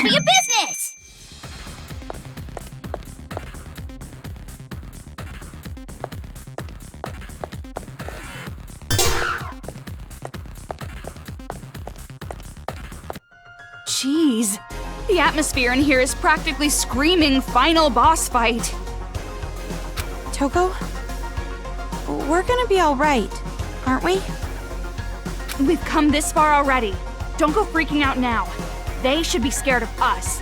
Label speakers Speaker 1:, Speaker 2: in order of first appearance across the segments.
Speaker 1: must be a business!
Speaker 2: Jeez, the atmosphere in here is practically screaming final boss fight.
Speaker 3: Toko? We're gonna be alright, aren't we?
Speaker 2: We've come this far already. Don't go freaking out now. They should be scared of us.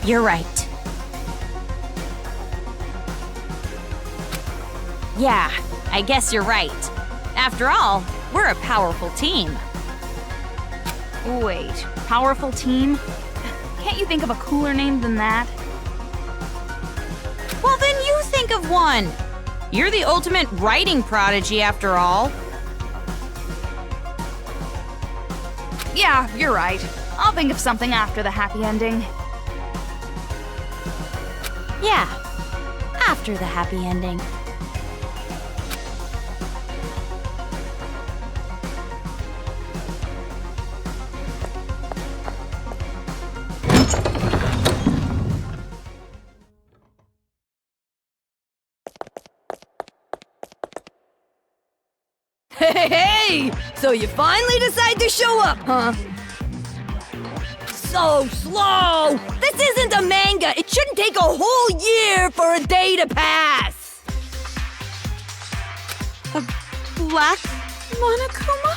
Speaker 3: You're right. Yeah, I guess you're right. After all, we're a powerful team.
Speaker 2: Wait, powerful team? Can't you think of a cooler name than that?
Speaker 3: Well, then you think of one. You're the ultimate writing prodigy, after all.
Speaker 2: Yeah, you're right. I'll think of something after the happy ending.
Speaker 3: Yeah, after the happy ending.
Speaker 4: Hey! So you finally decide to show up, huh? So slow! This isn't a manga! It shouldn't take a whole year for a day to pass!
Speaker 3: A black Monokuma?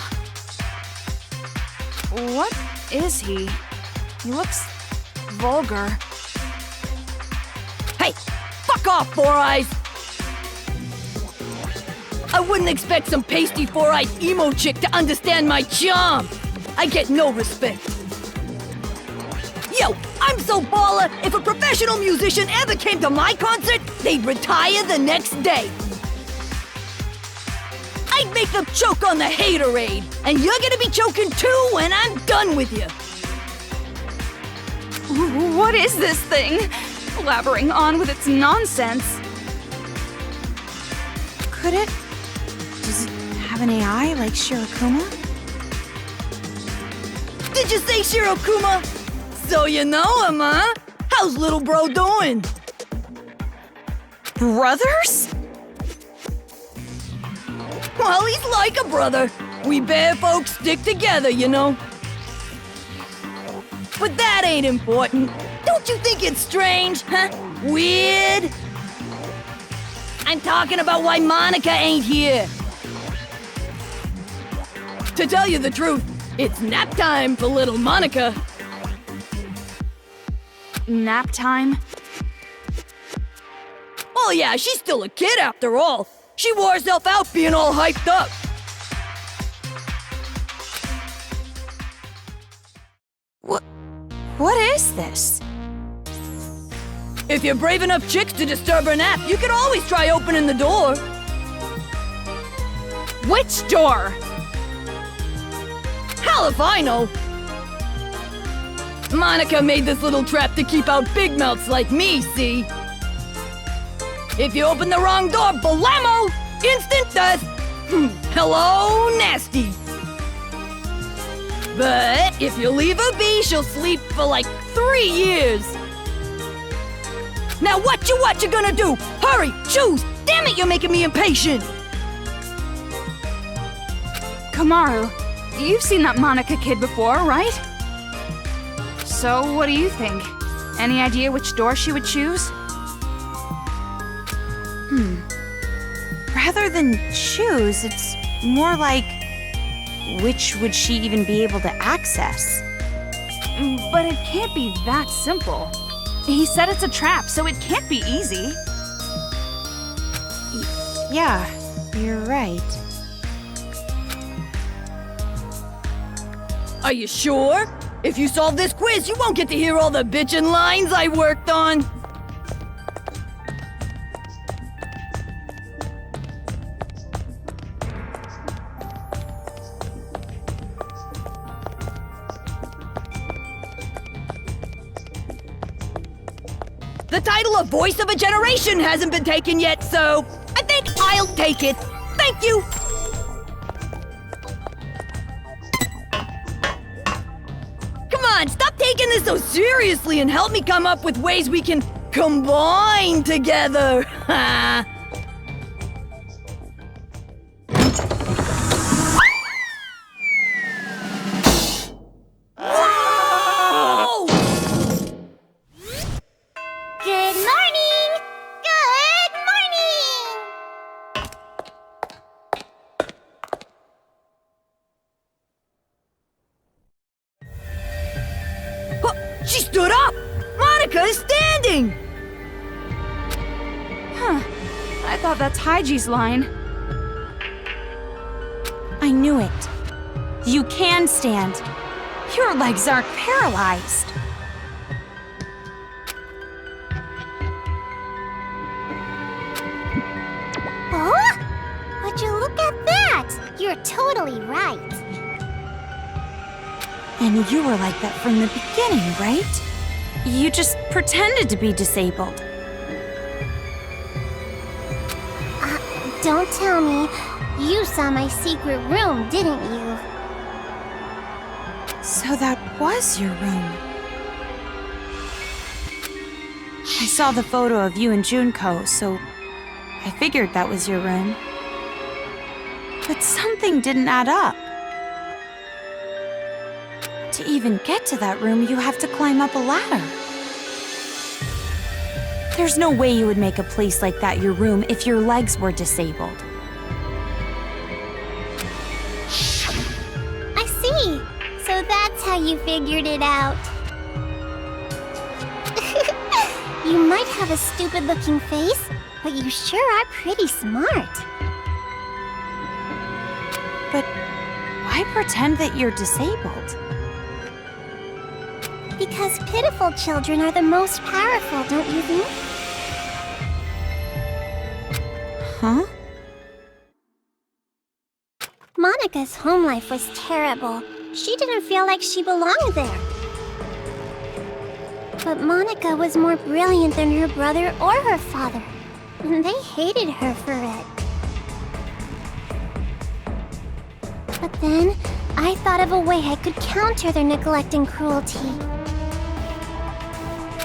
Speaker 2: What is he? He looks vulgar.
Speaker 4: Hey! Fuck off, Four Eyes! I wouldn't expect some pasty four-eyed emo chick to understand my charm. I get no respect. Yo, I'm so baller, if a professional musician ever came to my concert, they'd retire the next day. I'd make them choke on the haterade, and you're gonna be choking too when I'm done with you.
Speaker 2: What is this thing? Blabbering on with its nonsense.
Speaker 3: Could it? Does it have an AI like Shiokuma?
Speaker 4: Did you say Shiokuma? So you know him, huh? How's little bro doing?
Speaker 3: Brothers?
Speaker 4: Well, he's like a brother. We bear folks stick together, you know. But that ain't important. Don't you think it's strange, huh? Weird? I'm talking about why Monaca ain't here. To tell you the truth, it's nap time for little Monaca.
Speaker 2: Nap time?
Speaker 4: Oh yeah, she's still a kid after all. She wore herself out being all hyped up.
Speaker 3: What is this?
Speaker 4: If you're brave enough chicks to disturb her nap, you can always try opening the door.
Speaker 2: Which door?
Speaker 4: Hell if I know. Monaca made this little trap to keep out big mouths like me, see? If you open the wrong door, blammo! Instant death! Hello, nasty! But if you leave her be, she'll sleep for like 3 years. Now what you gonna do? Hurry, choose! Damn it, you're making me impatient!
Speaker 2: Kamaru, you've seen that Monaca kid before, right? So, what do you think? Any idea which door she would choose?
Speaker 3: Rather than choose, it's more like, which would she even be able to access?
Speaker 2: But it can't be that simple. He said it's a trap, so it can't be easy.
Speaker 3: Yeah, you're right.
Speaker 4: Are you sure? If you solve this quiz, you won't get to hear all the bitchin' lines I worked on. The title of Voice of a Generation hasn't been taken yet, so I think I'll take it. Thank you! taking this so seriously and help me come up with ways we can combine together. Whoa!
Speaker 1: Good morning! Good morning!
Speaker 4: Huh, she stood up! Monaca is standing!
Speaker 2: Huh. I thought that's Haiji's line.
Speaker 3: I knew it. You can stand. Your legs aren't paralyzed.
Speaker 1: Oh? Would you look at that? You're totally right.
Speaker 3: And you were like that from the beginning, right? You just pretended to be disabled.
Speaker 1: Don't tell me. You saw my secret room, didn't you?
Speaker 3: So that was your room. I saw the photo of you and Junko, so I figured that was your room. But something didn't add up. To even get to that room, you have to climb up a ladder. There's no way you would make a place like that your room if your legs were disabled.
Speaker 1: I see. So that's how you figured it out. You might have a stupid-looking face, but you sure are pretty smart.
Speaker 3: But why pretend that you're disabled?
Speaker 1: Because pitiful children are the most powerful, don't you think?
Speaker 3: Huh?
Speaker 1: Monica's home life was terrible. She didn't feel like she belonged there. But Monaca was more brilliant than her brother or her father. And they hated her for it. But then, I thought of a way I could counter their neglect and cruelty.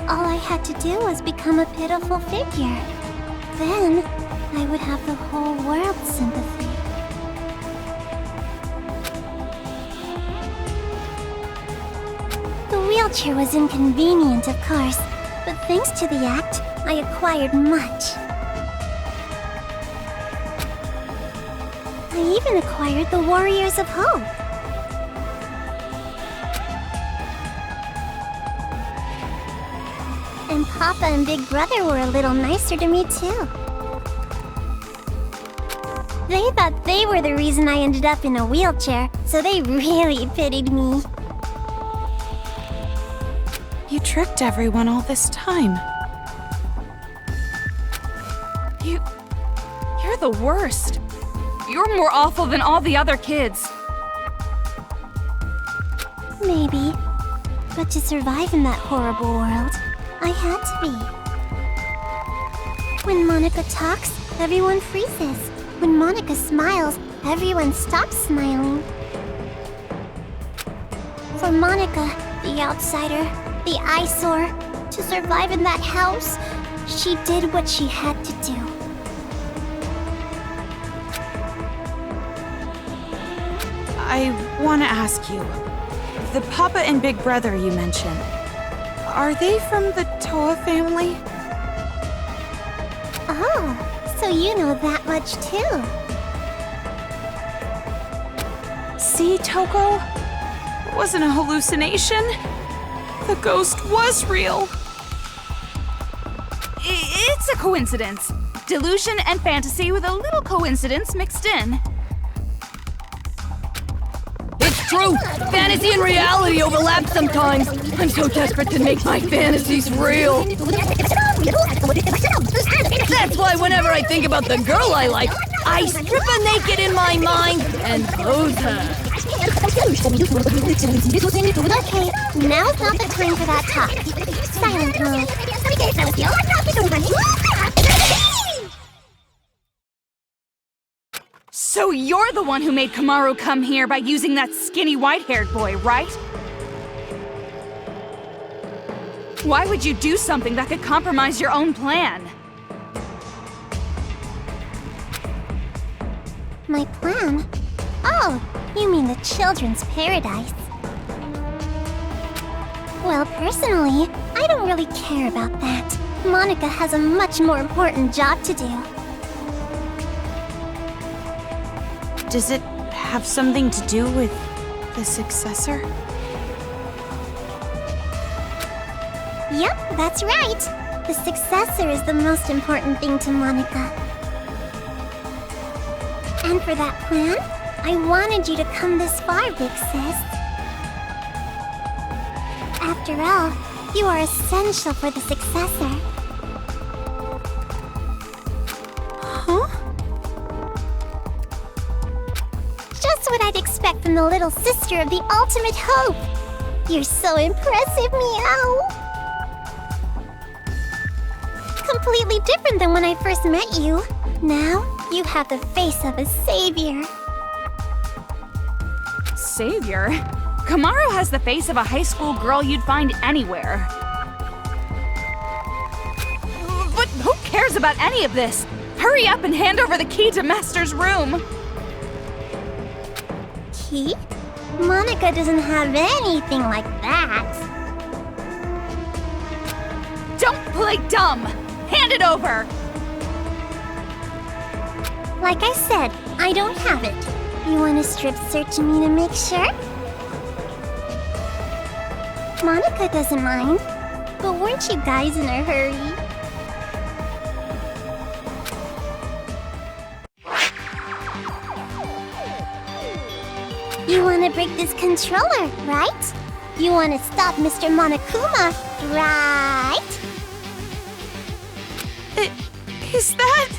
Speaker 1: All I had to do was become a pitiful figure. Then, I would have the whole world's sympathy. The wheelchair was inconvenient, of course, but thanks to the act, I acquired much. I even acquired the Warriors of Hope. And Papa and Big Brother were a little nicer to me, too. They thought they were the reason I ended up in a wheelchair, so they really pitied me.
Speaker 3: You tricked everyone all this time.
Speaker 2: You're the worst. You're more awful than all the other kids.
Speaker 1: Maybe. But to survive in that horrible world, I had to be. When Monaca talks, everyone freezes. When Monaca smiles, everyone stops smiling. For Monaca, the outsider, the eyesore, to survive in that house, she did what she had to do.
Speaker 3: I want to ask you, the Papa and Big Brother you mentioned, are they from the Toa family?
Speaker 1: Oh, so you know that much too.
Speaker 3: See, Toko? It wasn't a hallucination. The ghost was real.
Speaker 2: It's a coincidence. Delusion and fantasy with a little coincidence mixed in.
Speaker 4: It's true! Fantasy and reality overlap sometimes. I'm so desperate to make my fantasies real. That's why whenever I think about the girl I like, I strip her naked in my mind and pose her.
Speaker 1: Okay, now's not the time for that talk. Silent mode.
Speaker 2: So you're the one who made Kamaru come here by using that skinny white-haired boy, right? Why would you do something that could compromise your own plan?
Speaker 1: My plan? Oh, you mean the children's paradise. Well, personally, I don't really care about that. Monaca has a much more important job to do.
Speaker 3: Does it have something to do with the successor?
Speaker 1: Yep, that's right. The successor is the most important thing to Monaca. And for that plan, I wanted you to come this far, Big Sis. After all, you are essential for the successor.
Speaker 3: Huh?
Speaker 1: Just what I'd expect from the little sister of the ultimate hope. You're so impressive, Meow. Completely different than when I first met you. Now, you have the face of a savior.
Speaker 2: Savior? Kamaru has the face of a high school girl you'd find anywhere. But who cares about any of this? Hurry up and hand over the key to Master's room!
Speaker 1: Key? Monaca doesn't have anything like that.
Speaker 2: Don't play dumb! Hand it over!
Speaker 1: Like I said, I don't have it. You want to strip search me to make sure? Monaca doesn't mind. But weren't you guys in a hurry? You want to break this controller, right? You want to stop Mr. Monokuma, right?
Speaker 3: Is that...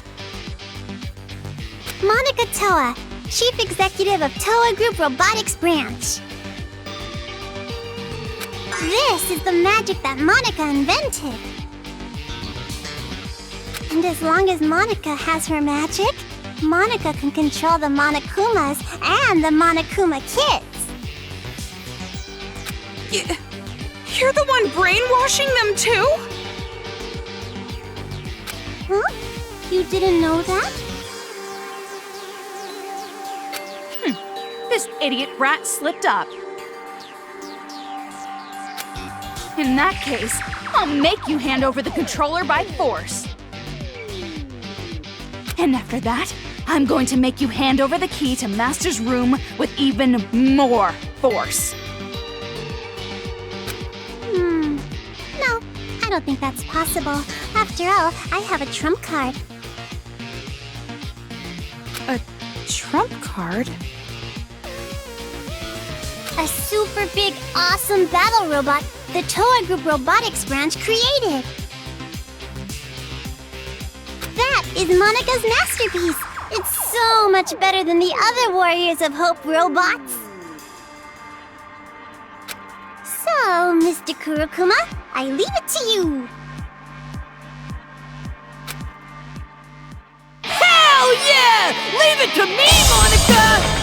Speaker 1: Monaca Toa, Chief Executive of Toa Group Robotics Branch. This is the magic that Monaca invented. And as long as Monaca has her magic, Monaca can control the Monokumas and the Monokuma kids.
Speaker 3: You're the one brainwashing them too?
Speaker 1: Huh? You didn't know that?
Speaker 2: This idiot rat slipped up. In that case, I'll make you hand over the controller by force. And after that, I'm going to make you hand over the key to Master's room with even more force.
Speaker 1: No, I don't think that's possible. After all, I have a trump card.
Speaker 3: A trump card?
Speaker 1: A super big, awesome battle robot the Toa Group Robotics Branch created. That is Monaca's masterpiece. It's so much better than the other Warriors of Hope robots. So, Mr. Kurokuma, I leave it to you.
Speaker 4: Hell yeah! Leave it to me, Monaca!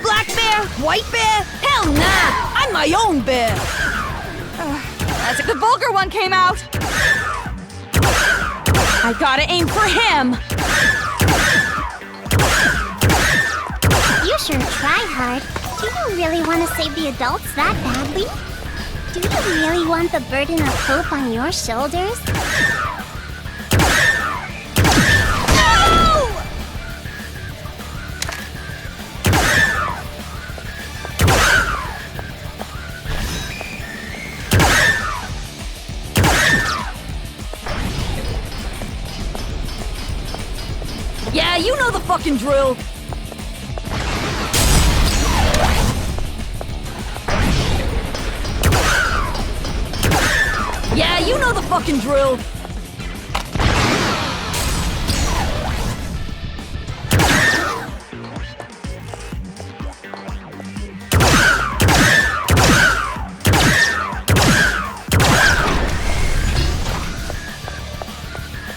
Speaker 4: Black bear? White bear? Hell nah! I'm my own bear!
Speaker 2: As if the vulgar one came out!
Speaker 3: I gotta aim for him!
Speaker 1: You sure try hard. Do you really want to save the adults that badly? Do you really want the burden of hope on your shoulders? No!
Speaker 4: Yeah, you know the fucking drill. Yeah, you know the fucking drill.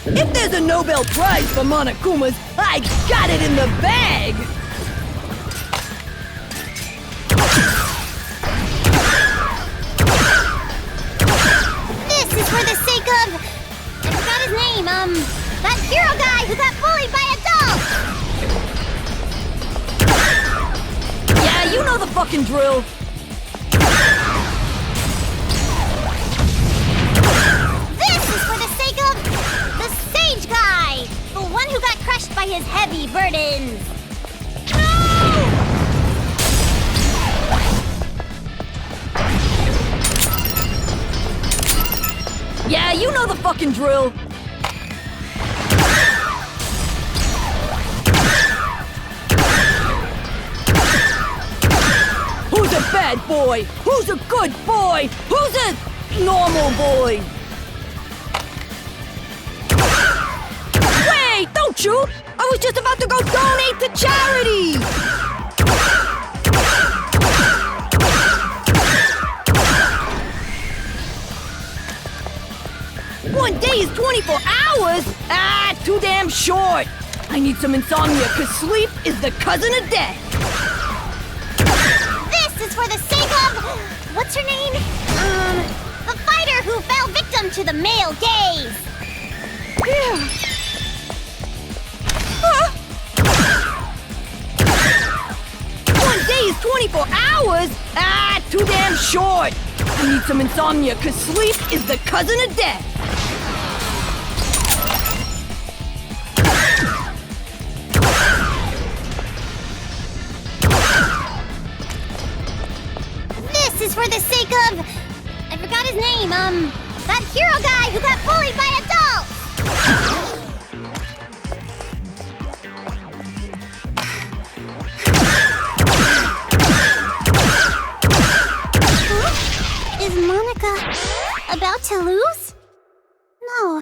Speaker 4: If there's a Nobel Prize for Monakumas, I got it in the bag!
Speaker 1: This is for the sake of... I forgot his name, that hero guy who got bullied by adults!
Speaker 4: Yeah, you know the fucking drill.
Speaker 1: This is for the sake of... the sage guy! The one who got crushed by his heavy burdens! No!
Speaker 4: Yeah, you know the fucking drill. Who's a bad boy? Who's a good boy? Who's a normal boy? Wait, don't shoot! I was just about to go donate to charity! One day is 24 hours? Ah, too damn short. I need some insomnia, cause sleep is the cousin of death.
Speaker 1: This is for the sake of... what's her name? The fighter who fell victim to the male gaze!
Speaker 4: One day is 24 hours? Ah, too damn short. I need some insomnia, cause sleep is the cousin of death.
Speaker 1: This is for the sake of... I forgot his name, that hero guy who got bullied by adults! Huh? Is Monaca about to lose? No.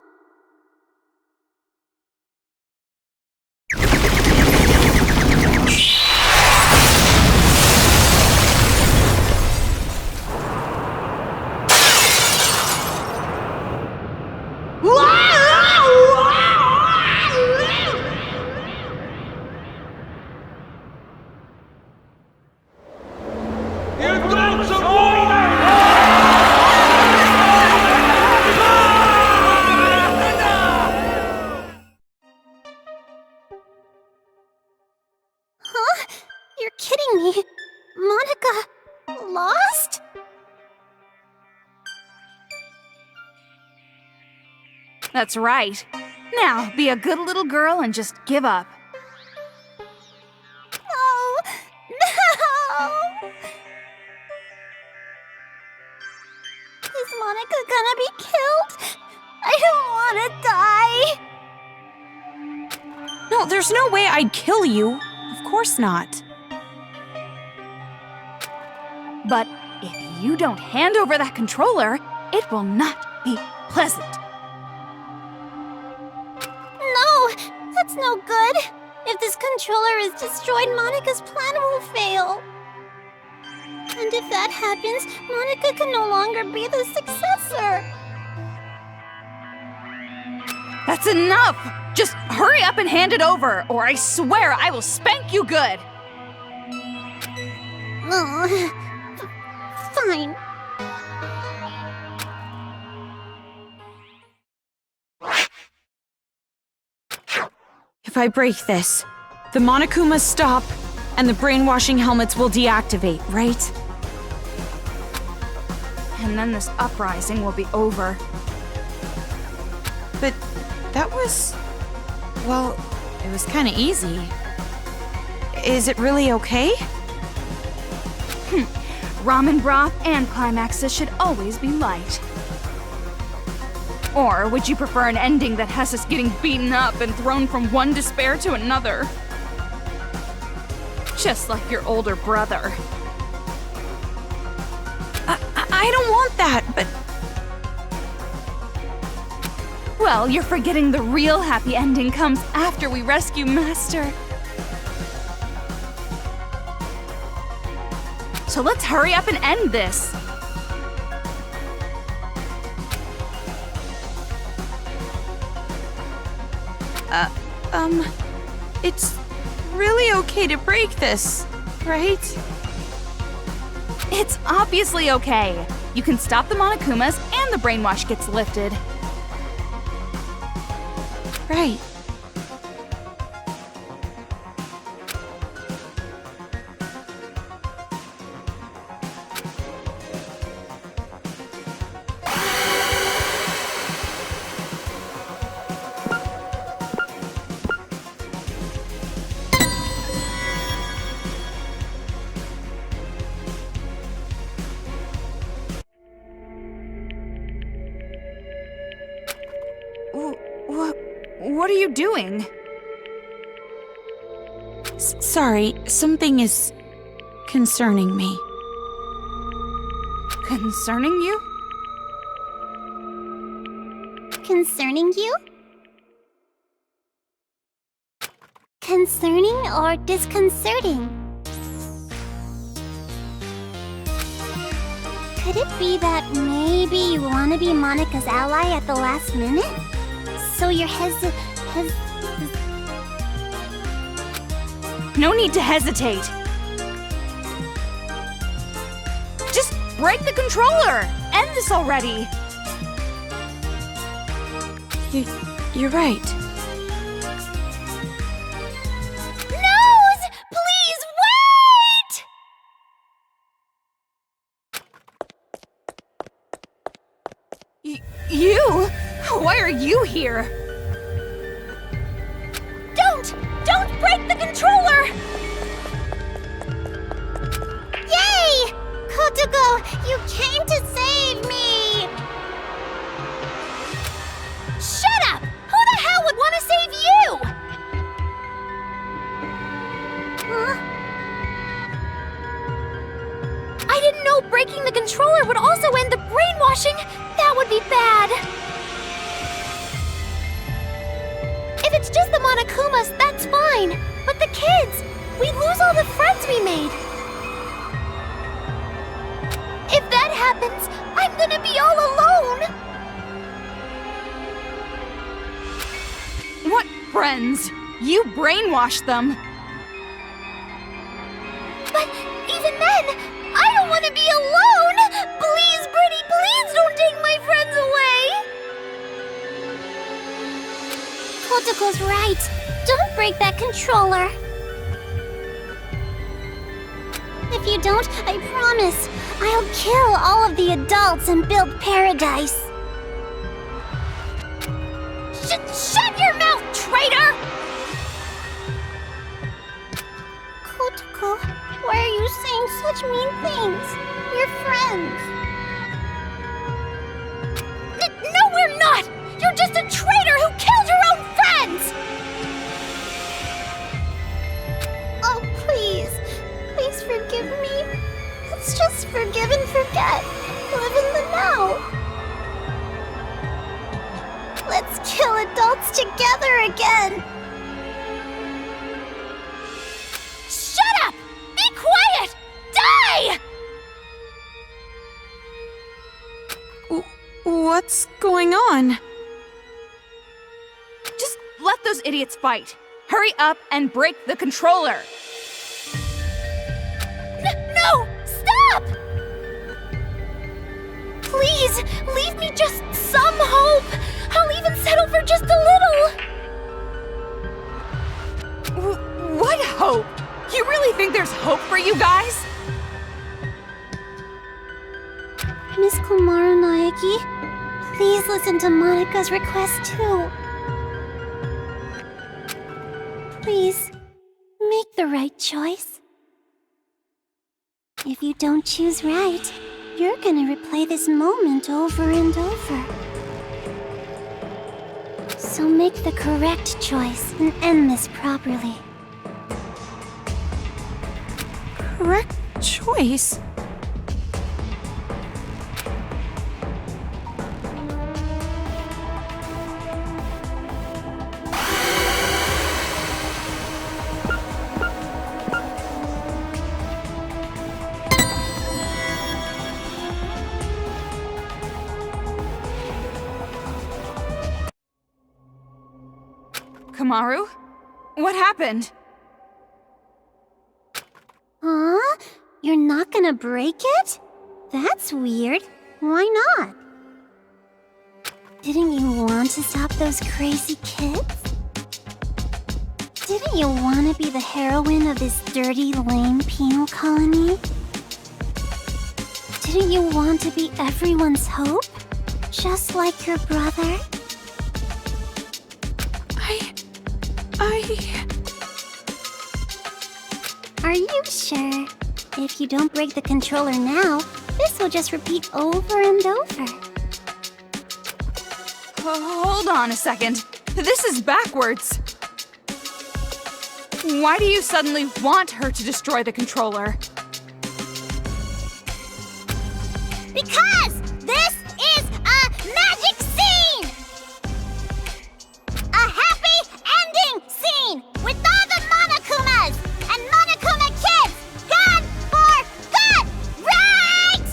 Speaker 1: Huh? You're kidding me. Monaca lost?
Speaker 2: That's right. Now, be a good little girl and just give up.
Speaker 1: Oh, no! Is Monaca gonna be killed? I don't want to die.
Speaker 3: No, there's no way I'd kill you. Of course not.
Speaker 2: But if you don't hand over that controller, it will not be pleasant.
Speaker 1: No, that's no good. If this controller is destroyed, Monica's plan will fail. And if that happens, Monaca can no longer be the successor.
Speaker 2: That's enough! Just hurry up and hand it over, or I swear I will spank you good!
Speaker 1: Oh, fine.
Speaker 3: If I break this, the Monakumas stop, and the brainwashing helmets will deactivate, right?
Speaker 2: And then this uprising will be over.
Speaker 3: But that was... well, it was kind of easy. Is it really okay?
Speaker 2: Ramen broth and climaxes should always be light. Or would you prefer an ending that has us getting beaten up and thrown from one despair to another? Just like your older brother.
Speaker 3: I don't want that, but...
Speaker 2: Well, you're forgetting the real happy ending comes after we rescue Master. So let's hurry up and end this.
Speaker 3: It's really okay to break this, right?
Speaker 2: It's obviously okay. You can stop the Monakumas and the brainwash gets lifted.
Speaker 3: Right.
Speaker 2: What are you doing?
Speaker 3: Sorry, something is concerning me.
Speaker 2: Concerning you?
Speaker 1: Concerning you? Concerning or disconcerting? Could it be that maybe you want to be Monika's ally at the last minute? So you're
Speaker 2: No need to hesitate. Just break the controller! End this already!
Speaker 3: You're right.
Speaker 1: Nose! Please wait!
Speaker 2: You? Why are you here?
Speaker 1: Don't break the controller! Yay! Kotoko, you came to save me! Shut up! Who the hell would want to save you? Huh? I didn't know breaking the controller would also end the brainwashing. That would be bad. If it's just the Monakumas, that's fine. But the kids, we lose all the friends we made. If that happens, I'm gonna be all alone.
Speaker 2: What friends? You brainwashed them.
Speaker 1: But even then, I don't want to be alone. Please, pretty, please don't take my friends away. Kotoko's right. Don't break that controller. If you don't, I promise, I'll kill all of the adults and build paradise. Shut your mouth, traitor! Kotoko, why are you saying such mean things? We're friends. No, we're not! You're just a traitor who killed her own friends! Oh, please. Please forgive me. Let's just forgive and forget. Live in the now. Let's kill adults together again. Shut up! Be quiet! Die!
Speaker 3: What's going on?
Speaker 2: Just let those idiots fight. Hurry up and break the controller.
Speaker 1: No! Stop! Please, leave me just some hope. I'll even settle for just a little.
Speaker 2: What hope? You really think there's hope for you guys?
Speaker 1: Miss Komaru Naegi, please listen to Monika's request too. Please, make the right choice. If you don't choose right, you're gonna replay this moment over and over. So make the correct choice and end this properly.
Speaker 3: Correct choice?
Speaker 2: Komaru? What happened?
Speaker 1: Huh? You're not gonna break it? That's weird. Why not? Didn't you want to stop those crazy kids? Didn't you want to be the heroine of this dirty, lame penal colony? Didn't you want to be everyone's hope? Just like your brother? Are you sure? If you don't break the controller now, this will just repeat over and over.
Speaker 2: Hold on a second. This is backwards. Why do you suddenly want her to destroy the controller?
Speaker 1: Because this is a magic scene! A happy ending scene with all the Monakumas and Monokuma kids gone for good, right?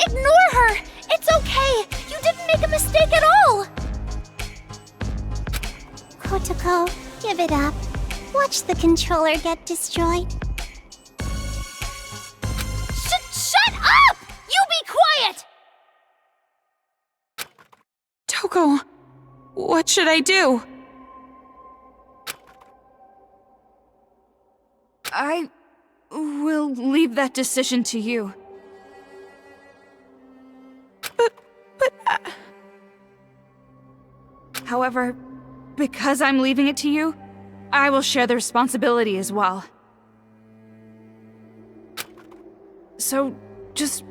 Speaker 3: Ignore her! It's okay! You didn't make a mistake at all!
Speaker 1: Kotoko, give it up. Watch the controller get destroyed.
Speaker 3: Shut up! You be quiet! Toko, what should I do?
Speaker 2: I will leave that decision to you. However, because I'm leaving it to you, I will share the responsibility as well. So, just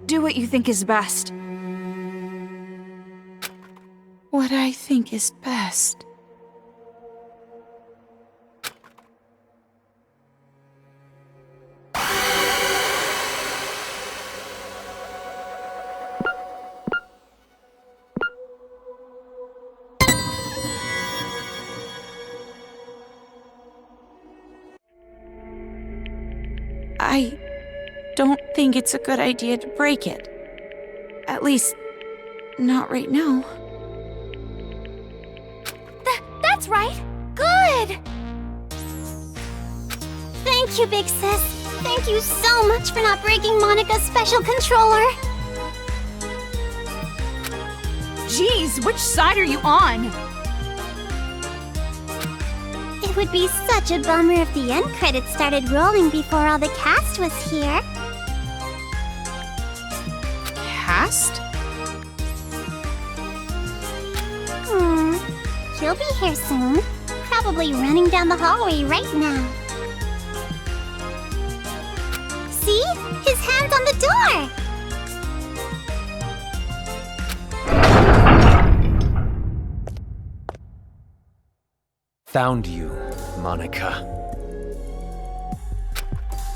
Speaker 2: do what you think is best.
Speaker 3: What I think is best. I don't think it's a good idea to break it. At least, not right now.
Speaker 1: That's right. Good. Thank you, Big Sis. Thank you so much for not breaking Monika's special controller.
Speaker 2: Jeez, which side are you on?
Speaker 1: It would be such a bummer if the end credits started rolling before all the cast was here.
Speaker 3: Cast?
Speaker 1: He'll be here soon. Probably running down the hallway right now. See? His hand's on the door!
Speaker 5: Found you, Monaca.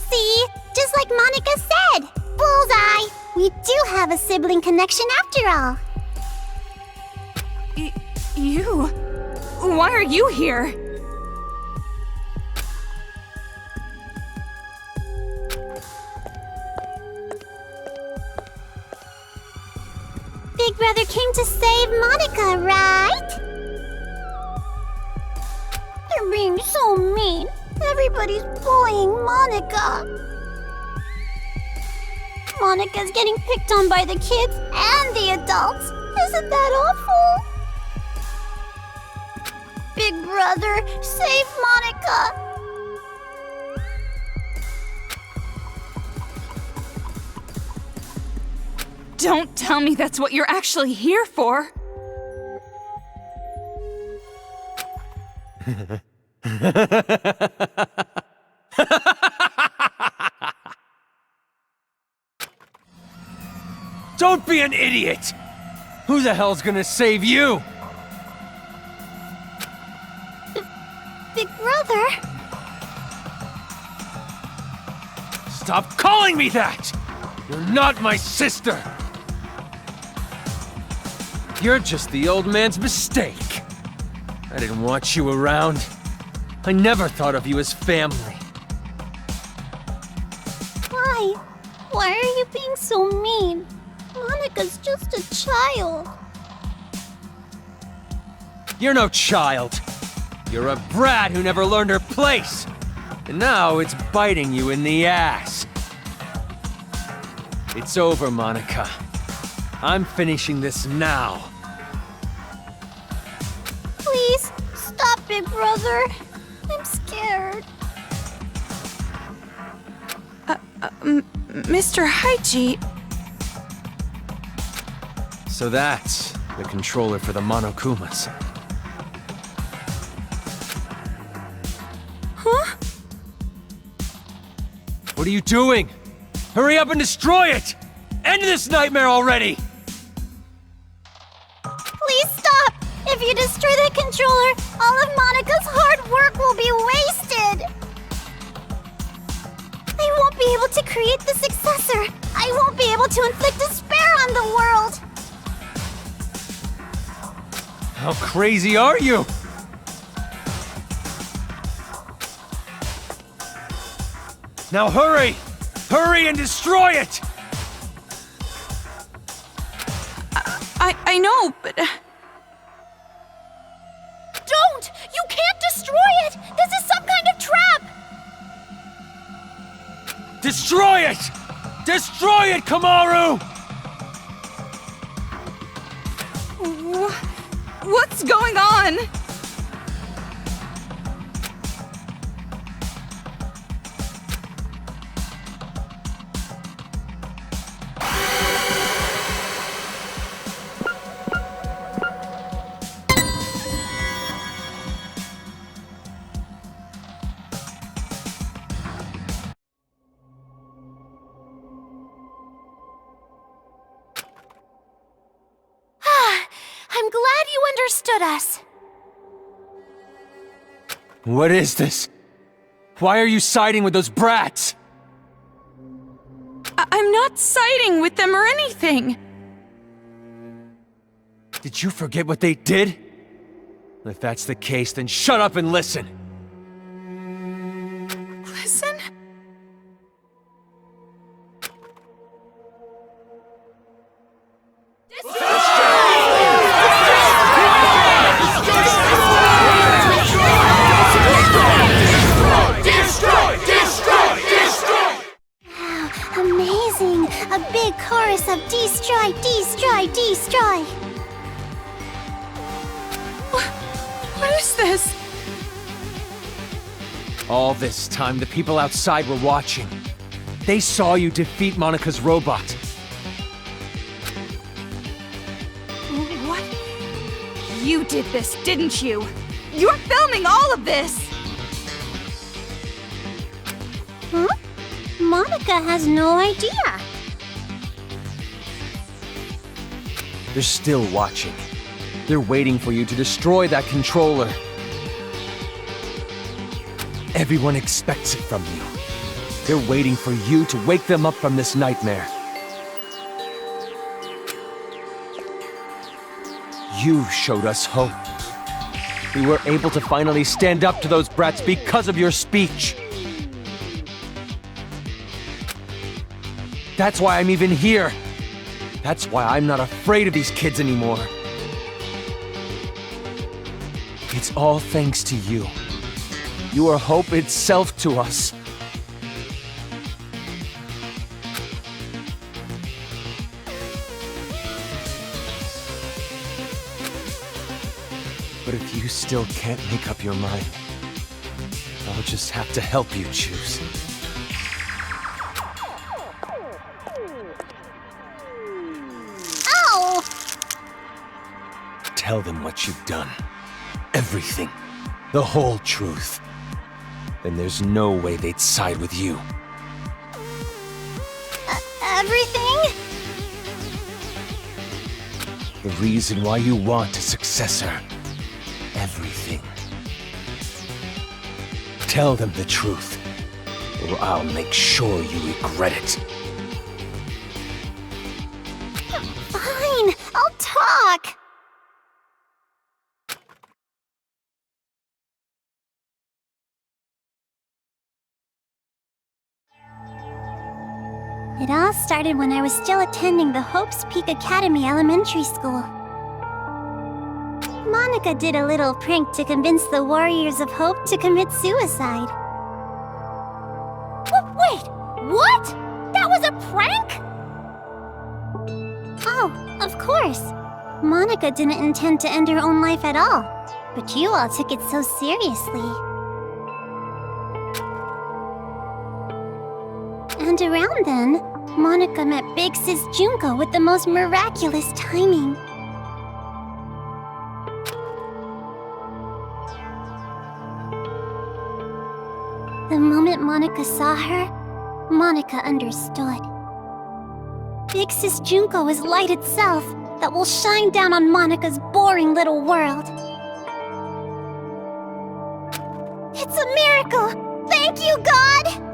Speaker 1: See? Just like Monica said! Bullseye! We do have a sibling connection after all.
Speaker 2: You? Why are you here?
Speaker 1: Big Brother came to save Monica, right? They're being so mean. Everybody's bullying Monica. Monica's getting picked on by the kids and the adults. Isn't that awful? Big Brother, save Monica!
Speaker 2: Don't tell me that's what you're actually here for.
Speaker 5: Don't be an idiot! Who the hell's gonna save you?
Speaker 1: Big brother?
Speaker 5: Stop calling me that! You're not my sister! You're just the old man's mistake. I didn't want you around. I never thought of you as family.
Speaker 1: Why? Why are you being so mean? Monika's just a child.
Speaker 5: You're no child. You're a brat who never learned her place. And now it's biting you in the ass. It's over, Monaca. I'm finishing this now.
Speaker 1: Please, stop, big brother. I'm scared.
Speaker 3: Mr. Haiji,
Speaker 5: So that's the controller for the Monokumas.
Speaker 3: huh?
Speaker 5: What are you doing? Hurry up and destroy it! End this nightmare already!
Speaker 1: Please stop! If you destroy that controller, all of Monika's hard work will be wasted! I won't be able to create the successor! I won't be able to inflict despair on the world!
Speaker 5: How crazy are you? Now hurry! Hurry and destroy it!
Speaker 3: I know, but...
Speaker 1: Don't! You can't destroy it! This is some kind of trap!
Speaker 5: Destroy it! Destroy it, Kamaru!
Speaker 2: What's going on?
Speaker 1: I'm glad you understood us.
Speaker 5: What is this? Why are you siding with those brats?
Speaker 3: I'm not siding with them or anything.
Speaker 5: Did you forget what they did? If that's the case, then shut up and listen.
Speaker 3: Listen?
Speaker 1: Amazing! A big chorus of destroy, destroy, destroy!
Speaker 3: What is this?
Speaker 5: All this time, the people outside were watching. They saw you defeat Monika's robot.
Speaker 2: What? You did this, didn't you? You're filming all of this!
Speaker 1: Huh? Monaca has no idea.
Speaker 5: They're still watching. They're waiting for you to destroy that controller. Everyone expects it from you. They're waiting for you to wake them up from this nightmare. You showed us hope. We were able to finally stand up to those brats because of your speech. That's why I'm even here. That's why I'm not afraid of these kids anymore. It's all thanks to you. You are hope itself to us. But if you still can't make up your mind, I'll just have to help you choose. tell them what you've done. Everything. The whole truth. Then there's no way they'd side with you.
Speaker 1: Everything?
Speaker 5: The reason why you want a successor. Everything. Tell them the truth, or I'll make sure you regret it.
Speaker 1: Fine, I'll talk. It all started when I was still attending the Hope's Peak Academy Elementary School. Monaca did a little prank to convince the Warriors of Hope to commit suicide. Wait, what? That was a prank? Oh, of course. Monaca didn't intend to end her own life at all, but you all took it so seriously. And around then, Monaca met Big Sis Junko with the most miraculous timing. The moment Monaca saw her, Monaca understood. Big Sis Junko is light itself that will shine down on Monaca's boring little world. It's a miracle! Thank you, God!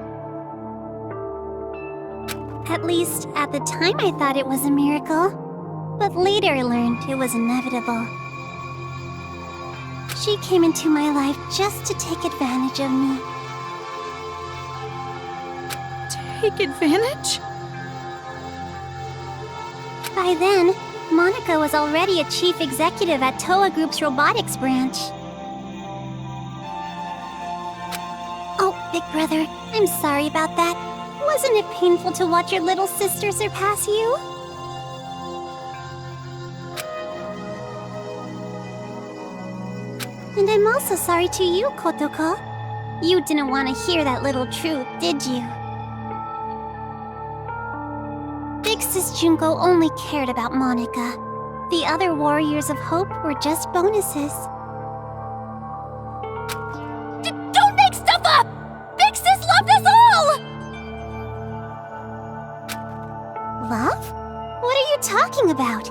Speaker 1: At least, at the time I thought it was a miracle. But later I learned it was inevitable. She came into my life just to take advantage of me.
Speaker 3: Take advantage?
Speaker 1: By then, Monaca was already a chief executive at Toa Group's robotics branch. Oh, Big Brother, I'm sorry about that. Wasn't it painful to watch your little sister surpass you? And I'm also sorry to you, Kotoko. You didn't want to hear that little truth, did you? Big Sis Junko only cared about Monaca. The other Warriors of Hope were just bonuses. Don't make stuff up! Big Sis loved us all! Love? What are you talking about?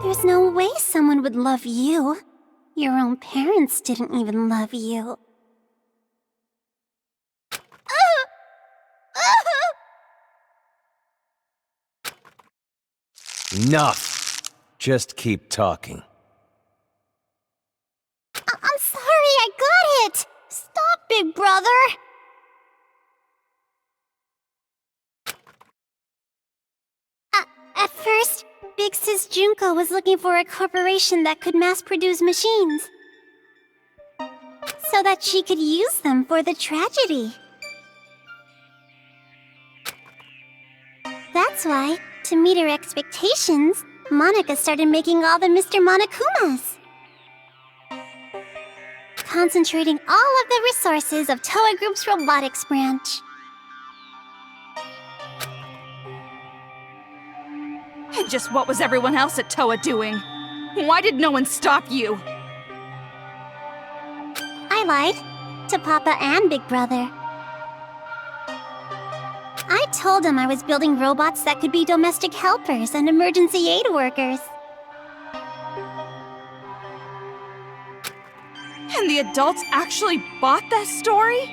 Speaker 1: There's no way someone would love you. Your own parents didn't even love you.
Speaker 5: Enough! Just keep talking.
Speaker 1: I'm sorry, I got it! Stop, Big Brother! At first, Big Sis Junko was looking for a corporation that could mass-produce machines. So that she could use them for the tragedy. That's why, to meet her expectations, Monaca started making all the Mr. Monakumas. Concentrating all of the resources of Toa Group's robotics branch.
Speaker 2: And just what was everyone else at Toa doing? Why did no one stop you?
Speaker 1: I lied. To Papa and Big Brother. I told him I was building robots that could be domestic helpers and emergency aid workers.
Speaker 2: And the adults actually bought that story?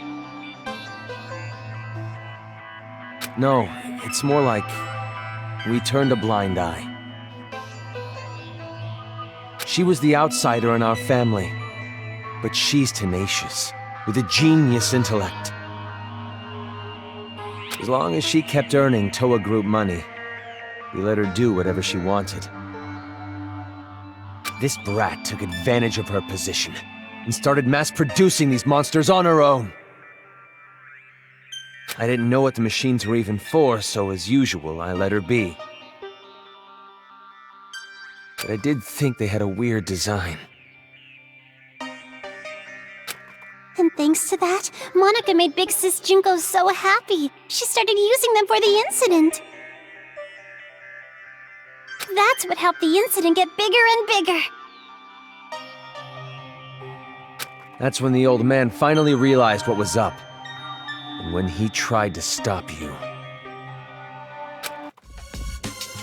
Speaker 5: No, it's more like we turned a blind eye. She was the outsider in our family, but she's tenacious, with a genius intellect. As long as she kept earning Toa Group money, we let her do whatever she wanted. This brat took advantage of her position and started mass-producing these monsters on her own. I didn't know what the machines were even for, so as usual, I let her be. But I did think they had a weird design.
Speaker 1: And thanks to that, Monaca made Big Sis Junko so happy. She started using them for the incident. That's what helped the incident get bigger and bigger.
Speaker 5: That's when the old man finally realized what was up. And when he tried to stop you.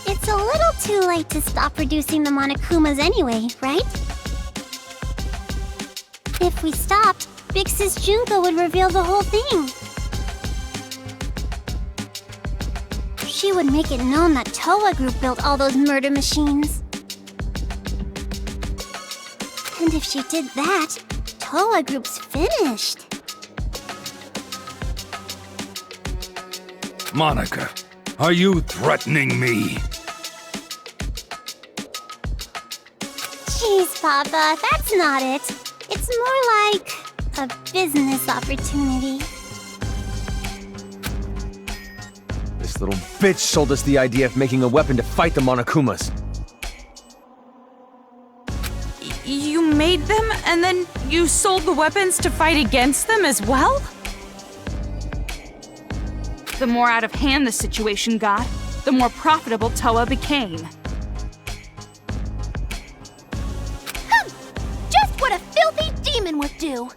Speaker 1: It's a little too late to stop producing the Monakumas anyway, right? If we stopped, Big Sis Junko would reveal the whole thing. She would make it known that Towa Group built all those murder machines. And if she did that, Towa Group's finished.
Speaker 6: Monaca, are you threatening me?
Speaker 1: Jeez, Papa, that's not it. It's more like a business opportunity.
Speaker 5: This little bitch sold us the idea of making a weapon to fight the Monakumas.
Speaker 3: You made them, and then you sold the weapons to fight against them as well?
Speaker 2: The more out of hand the situation got, the more profitable Towa became.
Speaker 1: Just what a filthy demon would do!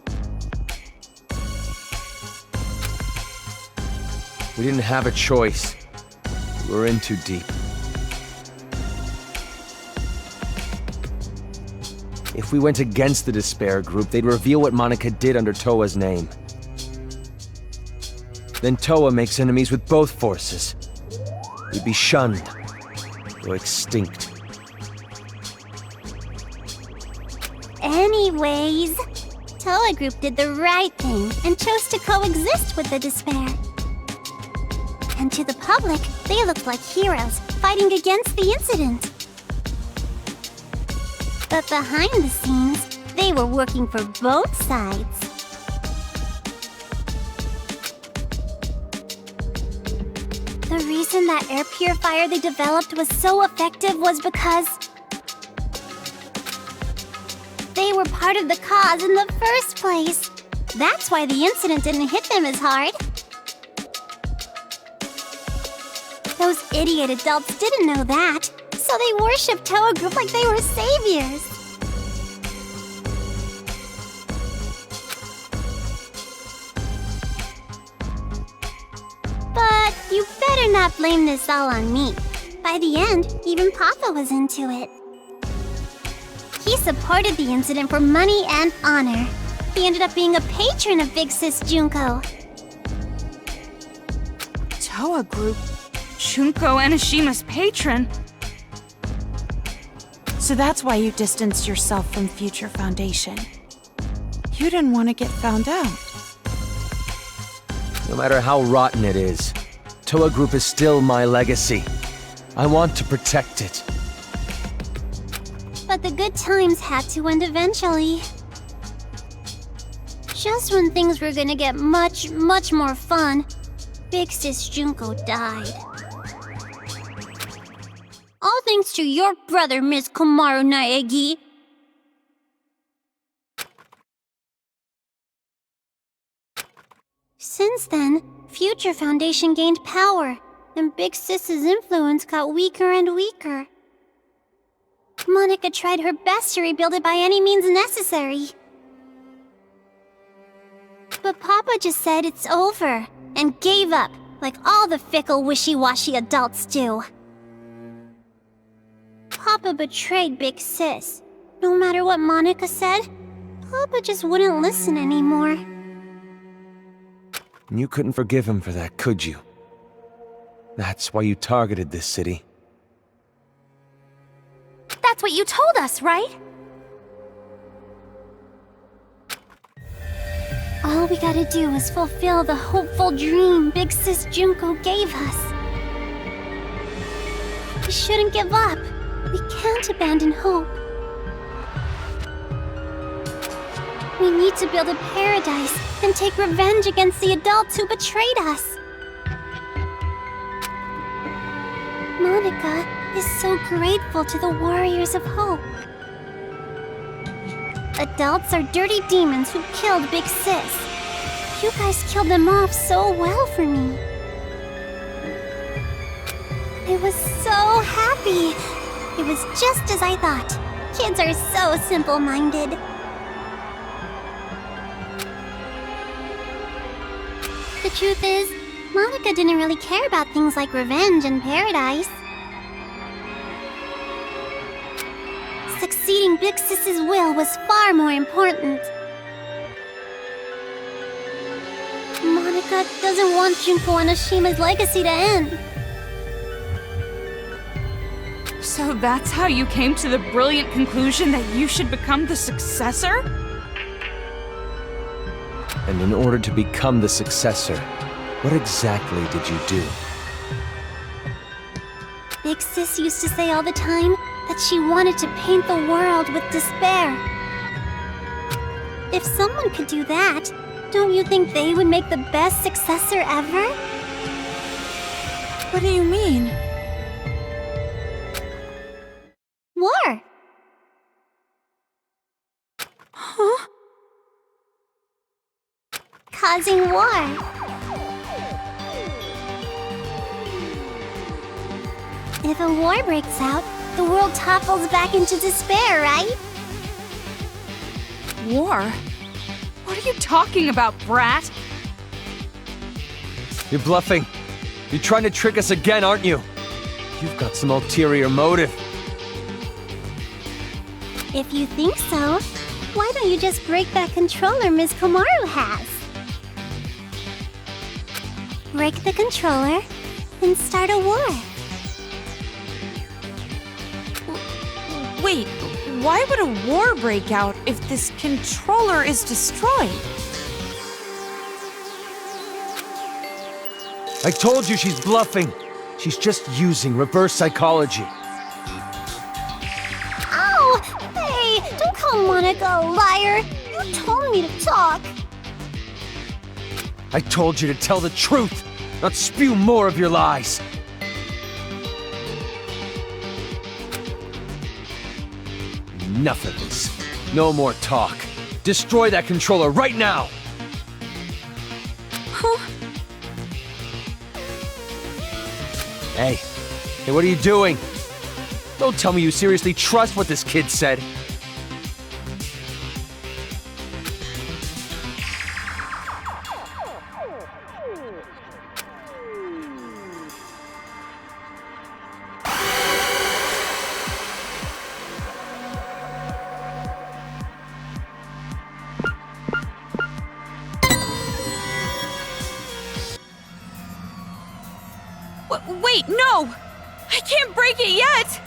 Speaker 5: We didn't have a choice. We were in too deep. If we went against the Despair Group, they'd reveal what Monaca did under Towa's name. Then Towa makes enemies with both forces. We'd be shunned. Go extinct.
Speaker 1: Anyways, Towa Group did the right thing and chose to coexist with the Despair. And to the public, they looked like heroes fighting against the incident. But behind the scenes, they were working for both sides. The reason that air purifier they developed was so effective was because they were part of the cause in the first place. That's why the incident didn't hit them as hard. Those idiot adults didn't know that, so they worshipped Towa Group like they were saviors. But you better not blame this all on me. By the end, even Papa was into it. He supported the incident for money and honor. He ended up being a patron of Big Sis Junko.
Speaker 2: Towa Group? Junko Enishima's patron?
Speaker 3: So that's why you distanced yourself from Future Foundation. You didn't want to get found out.
Speaker 5: No matter how rotten it is, Towa Group is still my legacy. I want to protect it.
Speaker 1: But the good times had to end eventually. Just when things were gonna get much more fun, Big Sis Junko died. All thanks to your brother, Miss Komaru Naegi. Since then, Future Foundation gained power, and Big Sis's influence got weaker and weaker. Monaca tried her best to rebuild it by any means necessary. But Papa just said it's over, and gave up, like all the fickle, wishy-washy adults do. Papa betrayed Big Sis. No matter what Monaca said, Papa just wouldn't listen anymore.
Speaker 5: You couldn't forgive him for that, could you? That's why you targeted this city.
Speaker 1: That's what you told us, right? All we gotta do is fulfill the hopeful dream Big Sis Junko gave us. We shouldn't give up. We can't abandon hope. We need to build a paradise and take revenge against the adults who betrayed us. Monaca is so grateful to the Warriors of Hope. Adults are dirty demons who killed Big Sis. You guys killed them off so well for me. I was so happy. It was just as I thought. Kids are so simple-minded. The truth is, Monaca didn't really care about things like revenge and paradise. Succeeding Big Sis's will was far more important. Monaca doesn't want Junko Anoshima's legacy to end.
Speaker 2: So that's how you came to the brilliant conclusion that you should become the successor?
Speaker 5: And in order to become the successor, what exactly did you do?
Speaker 1: Big Sis used to say all the time that she wanted to paint the world with despair. If someone could do that, don't you think they would make the best successor ever?
Speaker 3: What do you mean?
Speaker 1: War.
Speaker 3: Huh?
Speaker 1: Causing war. If a war breaks out, the world topples back into despair, right?
Speaker 2: War? What are you talking about, brat?
Speaker 5: You're bluffing. You're trying to trick us again, aren't you? You've got some ulterior motive.
Speaker 1: If you think so, why don't you just break that controller Ms. Komaru has? Break the controller, and start a war.
Speaker 3: Wait, why would a war break out if this controller is destroyed?
Speaker 5: I told you she's bluffing. She's just using reverse psychology.
Speaker 1: Ow! Hey, don't call Monaca a liar. You told me to talk.
Speaker 5: I told you to tell the truth, not spew more of your lies. Enough of this. No more talk. Destroy that controller right now! Hey, what are you doing? Don't tell me you seriously trust what this kid said.
Speaker 3: Wait, no! I can't break it yet!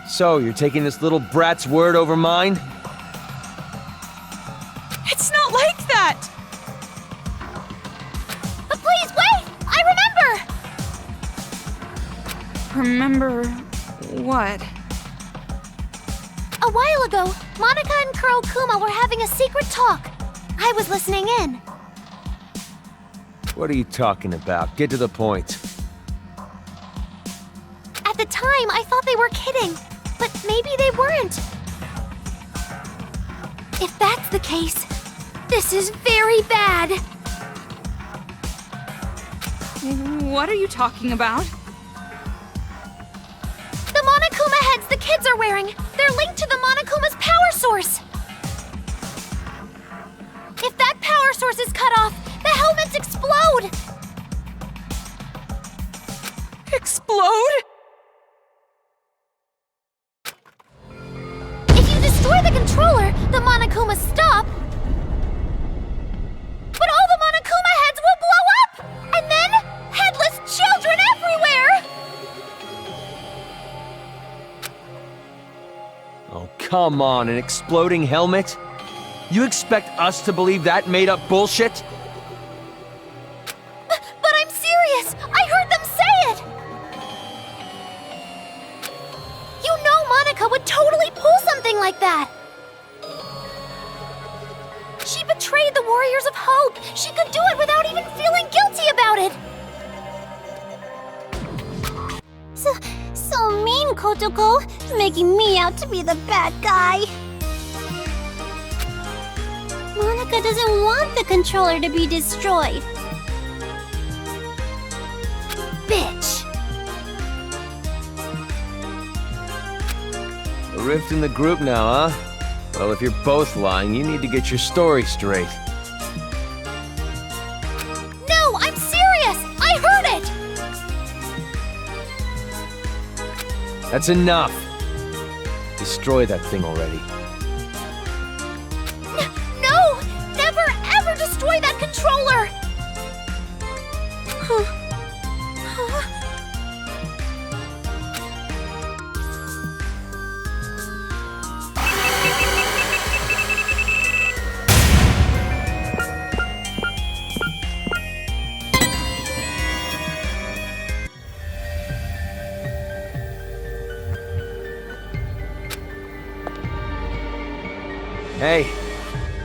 Speaker 5: So, you're taking this little brat's word over mine?
Speaker 3: It's not like that!
Speaker 1: But please wait! I remember!
Speaker 2: Remember what?
Speaker 1: A while ago, Monaca and Kurokuma were having a secret talk. I was listening in.
Speaker 5: What are you talking about? Get to the point.
Speaker 1: At the time, I thought they were kidding, but maybe they weren't. If that's the case, this is very bad.
Speaker 2: What are you talking about?
Speaker 1: The Monokuma heads the kids are wearing, they're linked to the Monokuma's power source. If that power source is cut off, the helmets explode!
Speaker 2: Explode?
Speaker 1: If you destroy the controller, the Monokuma stop. But all the Monokuma heads will blow up! And then, headless children everywhere!
Speaker 5: Oh, come on, an exploding helmet? You expect us to believe that made-up bullshit?
Speaker 1: But I'm serious! I heard them say it! You know Monaca would totally pull something like that! She betrayed the Warriors of Hope! She could do it without even feeling guilty about it! So mean, Kotoko, making me out to be the bad guy. Monaca doesn't want the controller to be destroyed. Bitch!
Speaker 5: rift in the group now, huh? Well, if you're both lying, you need to get your story straight.
Speaker 1: No, I'm serious! I heard it!
Speaker 5: That's enough. Destroy that thing already.
Speaker 1: No! Never ever destroy that controller!
Speaker 5: Hey,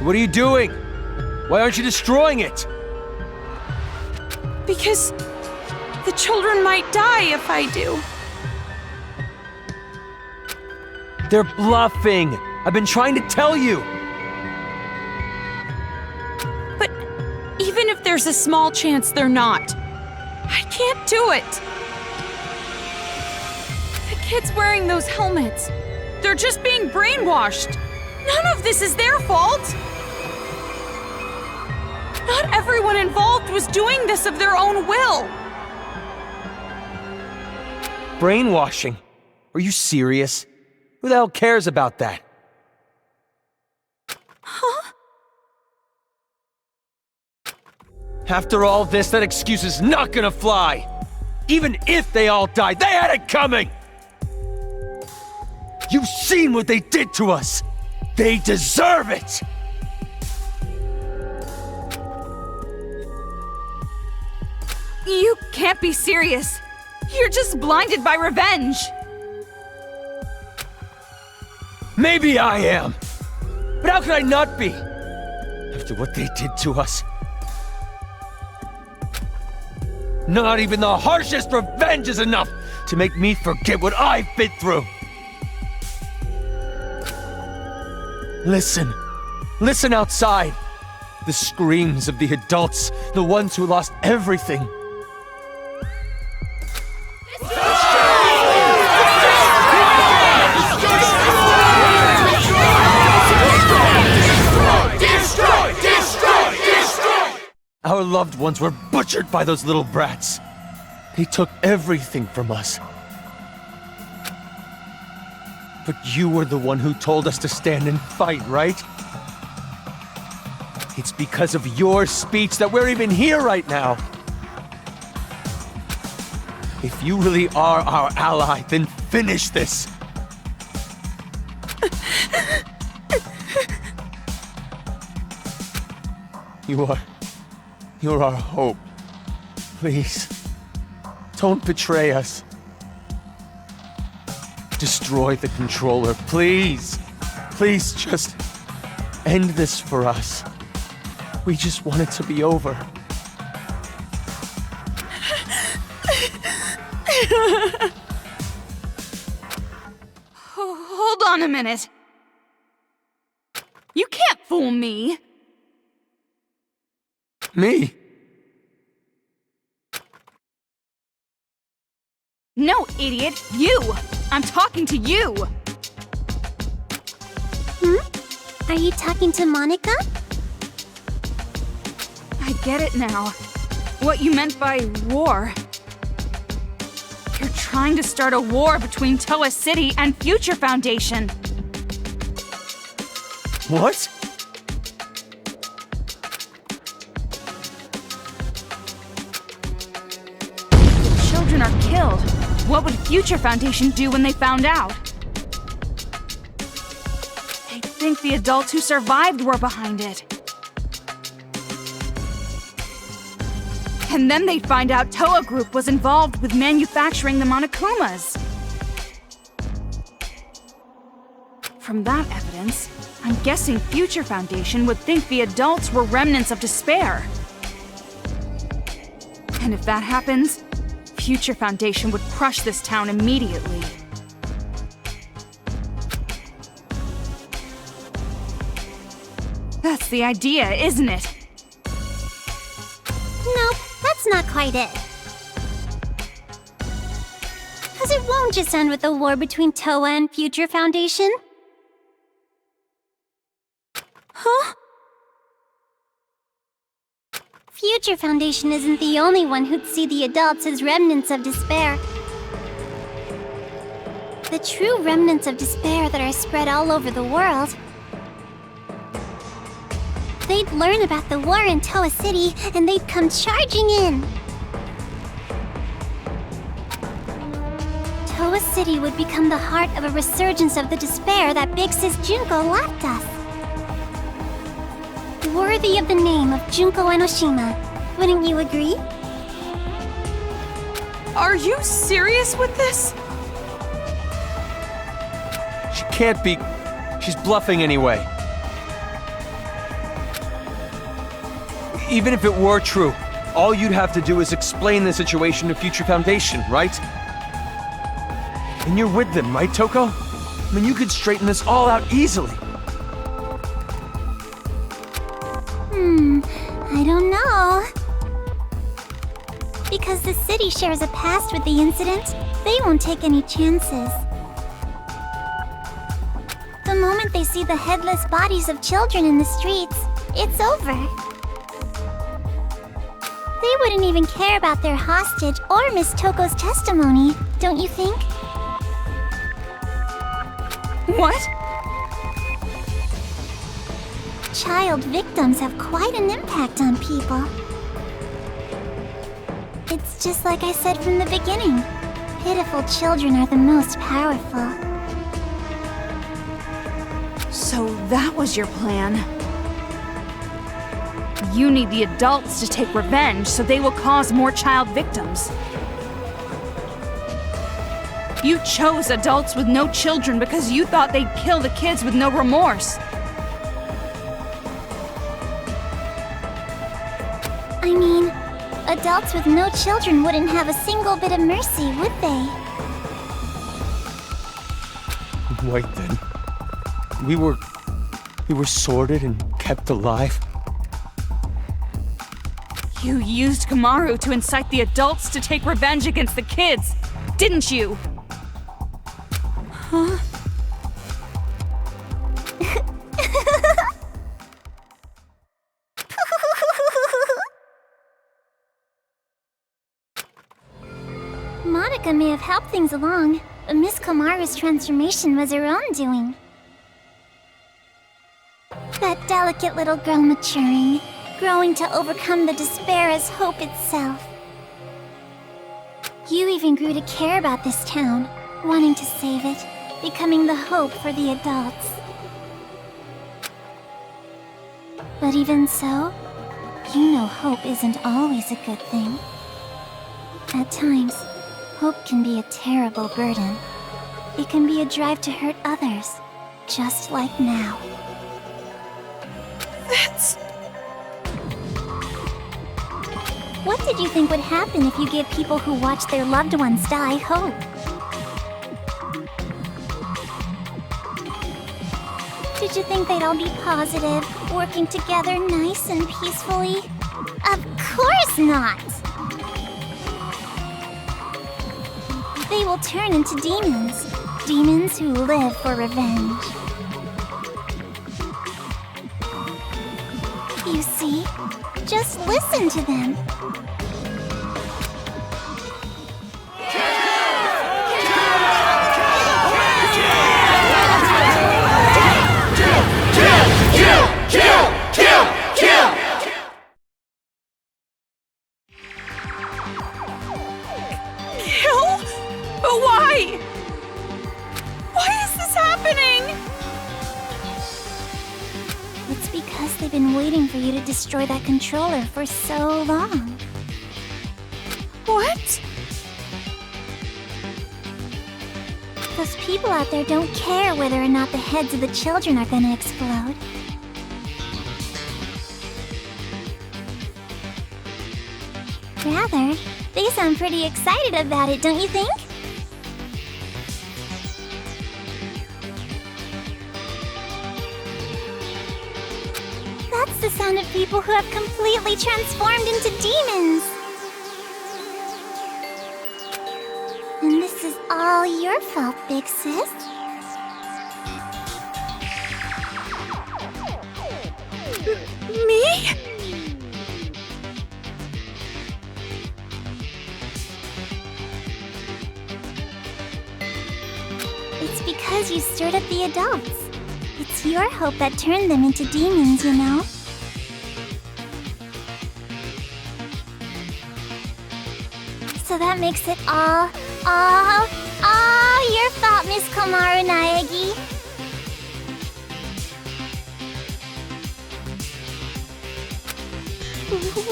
Speaker 5: what are you doing? Why aren't you destroying it?
Speaker 3: Because the children might die if I do.
Speaker 5: They're bluffing. I've been trying to tell you.
Speaker 3: But even if there's a small chance they're not, I can't do it. The kids wearing those helmets, they're just being brainwashed. None of this is their fault! Not everyone involved was doing this of their own will!
Speaker 5: Brainwashing? Are you serious? Who the hell cares about that?
Speaker 3: Huh?
Speaker 5: After all this, that excuse is not gonna fly! Even if they all died, they had it coming! You've seen what they did to us! They deserve it!
Speaker 2: You can't be serious. You're just blinded by revenge.
Speaker 5: Maybe I am. But how could I not be? After what they did to us. Not even the harshest revenge is enough to make me forget what I've been through. Listen. Listen outside. The screams of the adults, the ones who lost everything. Our loved ones were butchered by those little brats. They took everything from us. But you were the one who told us to stand and fight, right? It's because of your speech that we're even here right now. If you really are our ally, then finish this. You're our hope. Please, don't betray us. Destroy the controller, please. Please just end this for us. We just want it to be over.
Speaker 2: Hold on a minute. You can't fool me.
Speaker 5: Me?
Speaker 2: No, idiot. You. I'm talking to you.
Speaker 1: Are you talking to Monaca?
Speaker 2: I get it now. What you meant by war. You're trying to start a war between Toa City and Future Foundation.
Speaker 5: What?
Speaker 2: The children are killed. What would Future Foundation do when they found out? They'd think the adults who survived were behind it. And then they'd find out Toa Group was involved with manufacturing the Monokumas. From that evidence, I'm guessing Future Foundation would think the adults were remnants of despair. And if that happens, Future Foundation would crush this town immediately. That's the idea, isn't it?
Speaker 1: Nope, that's not quite it. Because it won't just end with a war between Toa and Future Foundation.
Speaker 3: Huh?
Speaker 1: Future Foundation isn't the only one who'd see the adults as remnants of despair. The true remnants of despair that are spread all over the world. They'd learn about the war in Toa City, and they'd come charging in. Toa City would become the heart of a resurgence of the despair that Big Sis Junko left us. Worthy of the name of Junko Enoshima, wouldn't you agree?
Speaker 3: Are you serious with this?
Speaker 5: She can't be. She's bluffing anyway. Even if it were true, all you'd have to do is explain the situation to Future Foundation, right? And you're with them, right, Toko? I mean, you could straighten this all out easily.
Speaker 1: I don't know. Because the city shares a past with the incident, they won't take any chances. The moment they see the headless bodies of children in the streets, it's over. They wouldn't even care about their hostage or Miss Toko's testimony, don't you think?
Speaker 3: What?
Speaker 1: Child victims have quite an impact on people. It's just like I said from the beginning. Pitiful children are the most powerful.
Speaker 2: So that was your plan. You need the adults to take revenge, so they will cause more child victims. You chose adults with no children because you thought they'd kill the kids with no remorse.
Speaker 1: I mean, adults with no children wouldn't have a single bit of mercy, would they?
Speaker 5: Wait then. We were sorted and kept alive.
Speaker 2: You used Kamaru to incite the adults to take revenge against the kids, didn't you?
Speaker 3: Huh?
Speaker 1: Monaca may have helped things along, but Miss Kamaru's transformation was her own doing. That delicate little girl maturing, growing to overcome the despair as hope itself. You even grew to care about this town, wanting to save it, becoming the hope for the adults. But even so, you know hope isn't always a good thing. At times, hope can be a terrible burden. It can be a drive to hurt others, just like now.
Speaker 3: That's...
Speaker 1: What did you think would happen if you gave people who watch their loved ones die hope? Did you think they'd all be positive, working together nice and peacefully? Of course not! They will turn into demons. Demons who live for revenge. You see? Just listen to them.
Speaker 3: Kill? But why? Why is this happening?
Speaker 1: It's because they've been waiting for you to destroy that controller for so long.
Speaker 3: What?
Speaker 1: Those people out there don't care whether or not the heads of the children are gonna explode. Rather, they sound pretty excited about it, don't you think? That's the sound of people who have completely transformed into demons. And this is your fault, big sis.
Speaker 3: Me?
Speaker 1: It's because you stirred up the adults. It's your hope that turned them into demons, you know? So that makes it all your fault, Miss Komaru Naegi.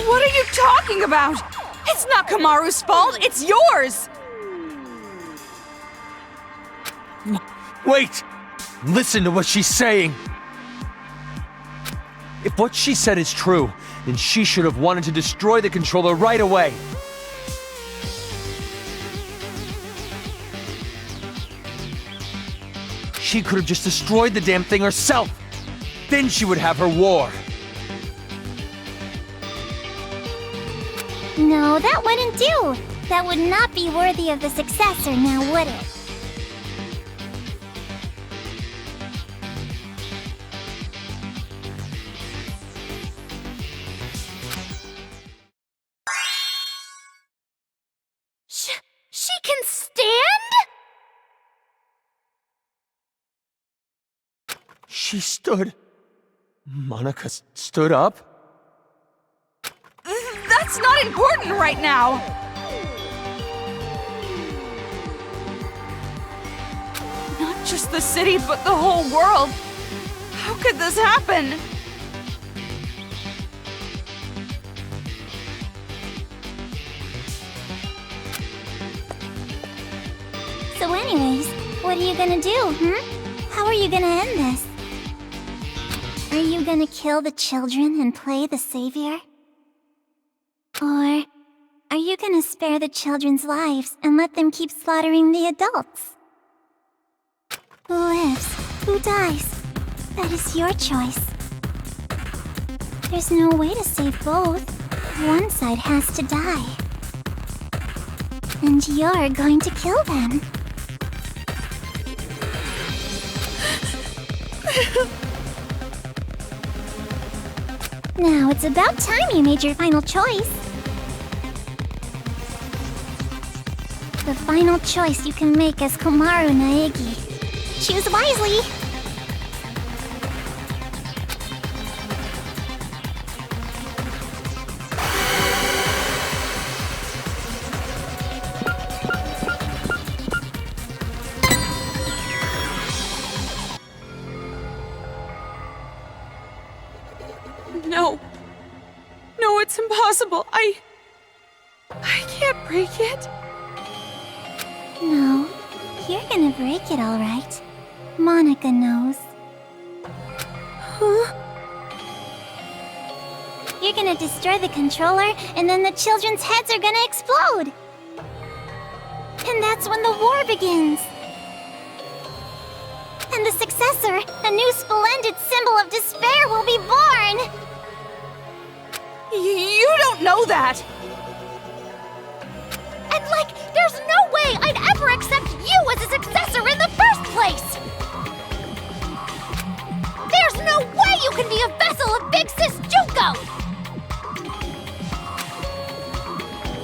Speaker 2: What are you talking about? It's not Kamaru's fault, it's yours!
Speaker 5: Wait! Listen to what she's saying! If what she said is true, then she should have wanted to destroy the controller right away. She could have just destroyed the damn thing herself! Then she would have her war!
Speaker 1: No, that wouldn't do. That would not be worthy of the successor, now would it?
Speaker 3: She can stand?
Speaker 5: She stood... Monaca stood up?
Speaker 2: That's not important right now! Not just the city, but the whole world. How could this happen?
Speaker 1: So anyways, what are you gonna do, How are you gonna end this? Are you gonna kill the children and play the savior? Or are you gonna spare the children's lives and let them keep slaughtering the adults? Who lives? Who dies? That is your choice. There's no way to save both. One side has to die. And you're going to kill them. Now it's about time you made your final choice. The final choice you can make as Komaru Naegi. Choose wisely!
Speaker 3: No. No, it's impossible. I can't break it.
Speaker 1: No, you're gonna break it all right. Monaca knows.
Speaker 3: Huh?
Speaker 1: You're gonna destroy the controller, and then the children's heads are gonna explode! And that's when the war begins! And the successor, a new splendid symbol of despair, will be born!
Speaker 2: You don't know that!
Speaker 1: And there's no way I'd ever accept you as a successor in the first place! There's no way you can be a vessel of Big Sis Junko!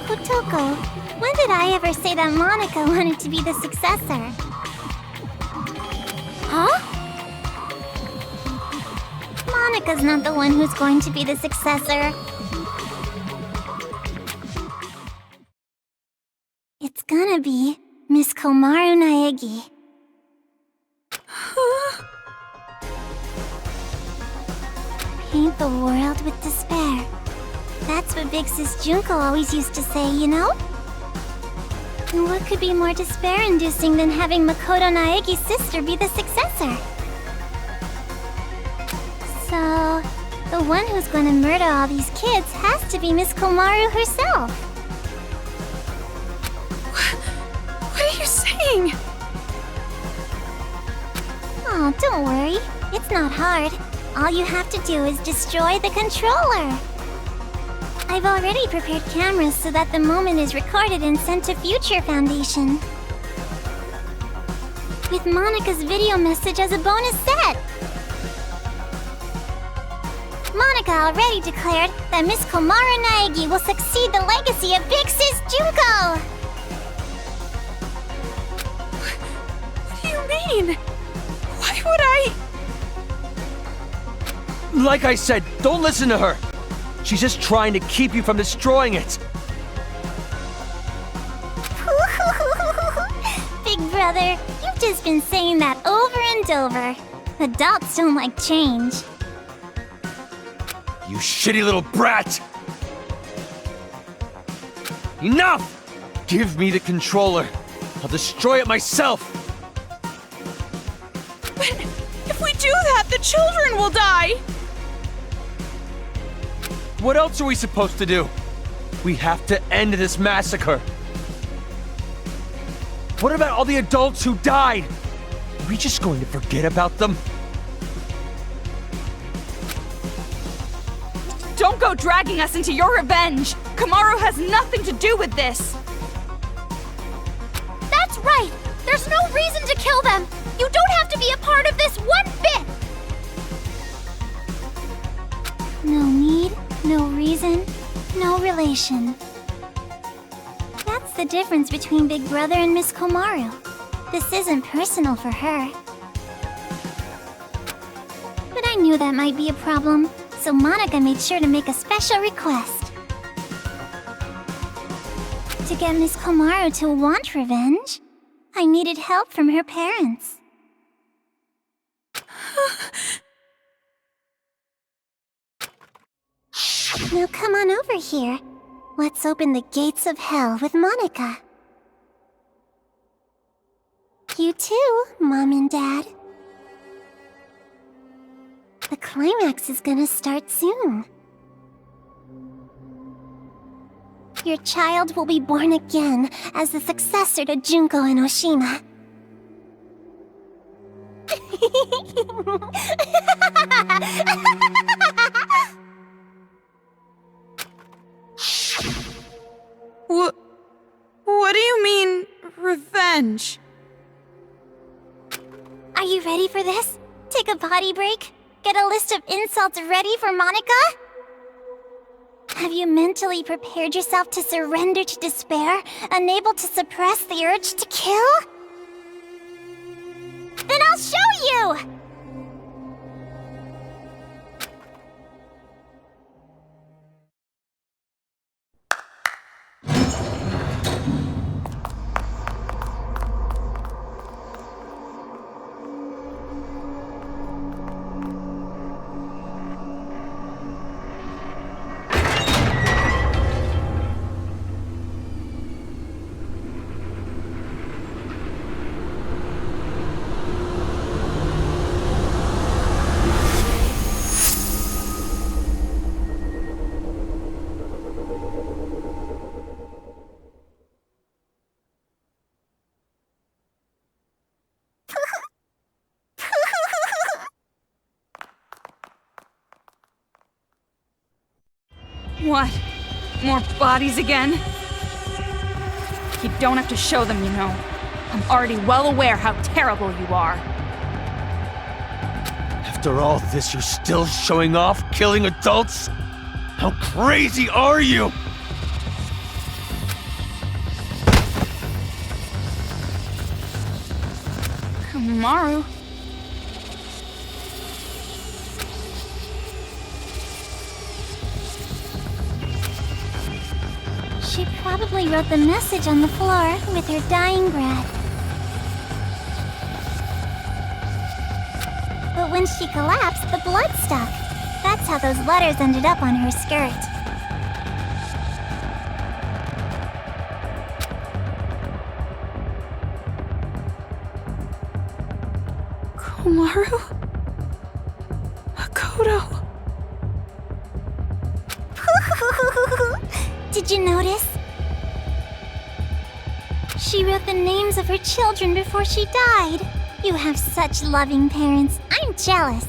Speaker 1: Kotoko, when did I ever say that Monaca wanted to be the successor? Huh? Monika's not the one who's going to be the successor. It's gonna be Miss Komaru Naegi. Paint the world with despair. That's what Big Sis Junko always used to say, you know? And what could be more despair-inducing than having Makoto Naegi's sister be the successor? So, the one who's gonna murder all these kids has to be Miss Komaru herself.
Speaker 3: What are you saying?
Speaker 1: Oh, don't worry. It's not hard. All you have to do is destroy the controller. I've already prepared cameras so that the moment is recorded and sent to Future Foundation. with Monica's video message as a bonus set. Monaca already declared that Miss Komaru Naegi will succeed the legacy of Big Sis Junko!
Speaker 2: What do you mean? Why would I?
Speaker 5: Like I said, don't listen to her. She's just trying to keep you from destroying it.
Speaker 1: Big brother, you've just been saying that over and over. Adults don't like change.
Speaker 5: You shitty little brat! Enough! Give me the controller. I'll destroy it myself.
Speaker 2: But if we do that, the children will die!
Speaker 5: What else are we supposed to do? We have to end this massacre. What about all the adults who died? Are we just going to forget about them?
Speaker 2: Don't go dragging us into your revenge! Komaru has nothing to do with this!
Speaker 1: That's right! There's no reason to kill them! You don't have to be a part of this one bit! No need, no reason, no relation. That's the difference between Big Brother and Miss Komaru. This isn't personal for her. But I knew that might be a problem, so Monaca made sure to make a special request. To get Miss Komaru to want revenge, I needed help from her parents. Now come on over here. Let's open the gates of hell with Monaca. You too, Mom and Dad. The climax is gonna start soon. Your child will be born again as the successor to Junko and Oshima.
Speaker 3: What do you mean, revenge?
Speaker 1: Are you ready for this? Take a potty break? Get a list of insults ready for Monaca? Have you mentally prepared yourself to surrender to despair, unable to suppress the urge to kill? Then I'll show you!
Speaker 2: What? More bodies again? You don't have to show them, you know. I'm already well aware how terrible you are.
Speaker 5: After all this, you're still showing off, killing adults? How crazy are you?
Speaker 2: Komaru?
Speaker 1: She probably wrote the message on the floor with her dying breath. But when she collapsed, the blood stuck. That's how those letters ended up on her skirt.
Speaker 3: Komaru? Hakoto?
Speaker 1: Did you notice? She wrote the names of her children before she died. You have such loving parents. I'm jealous.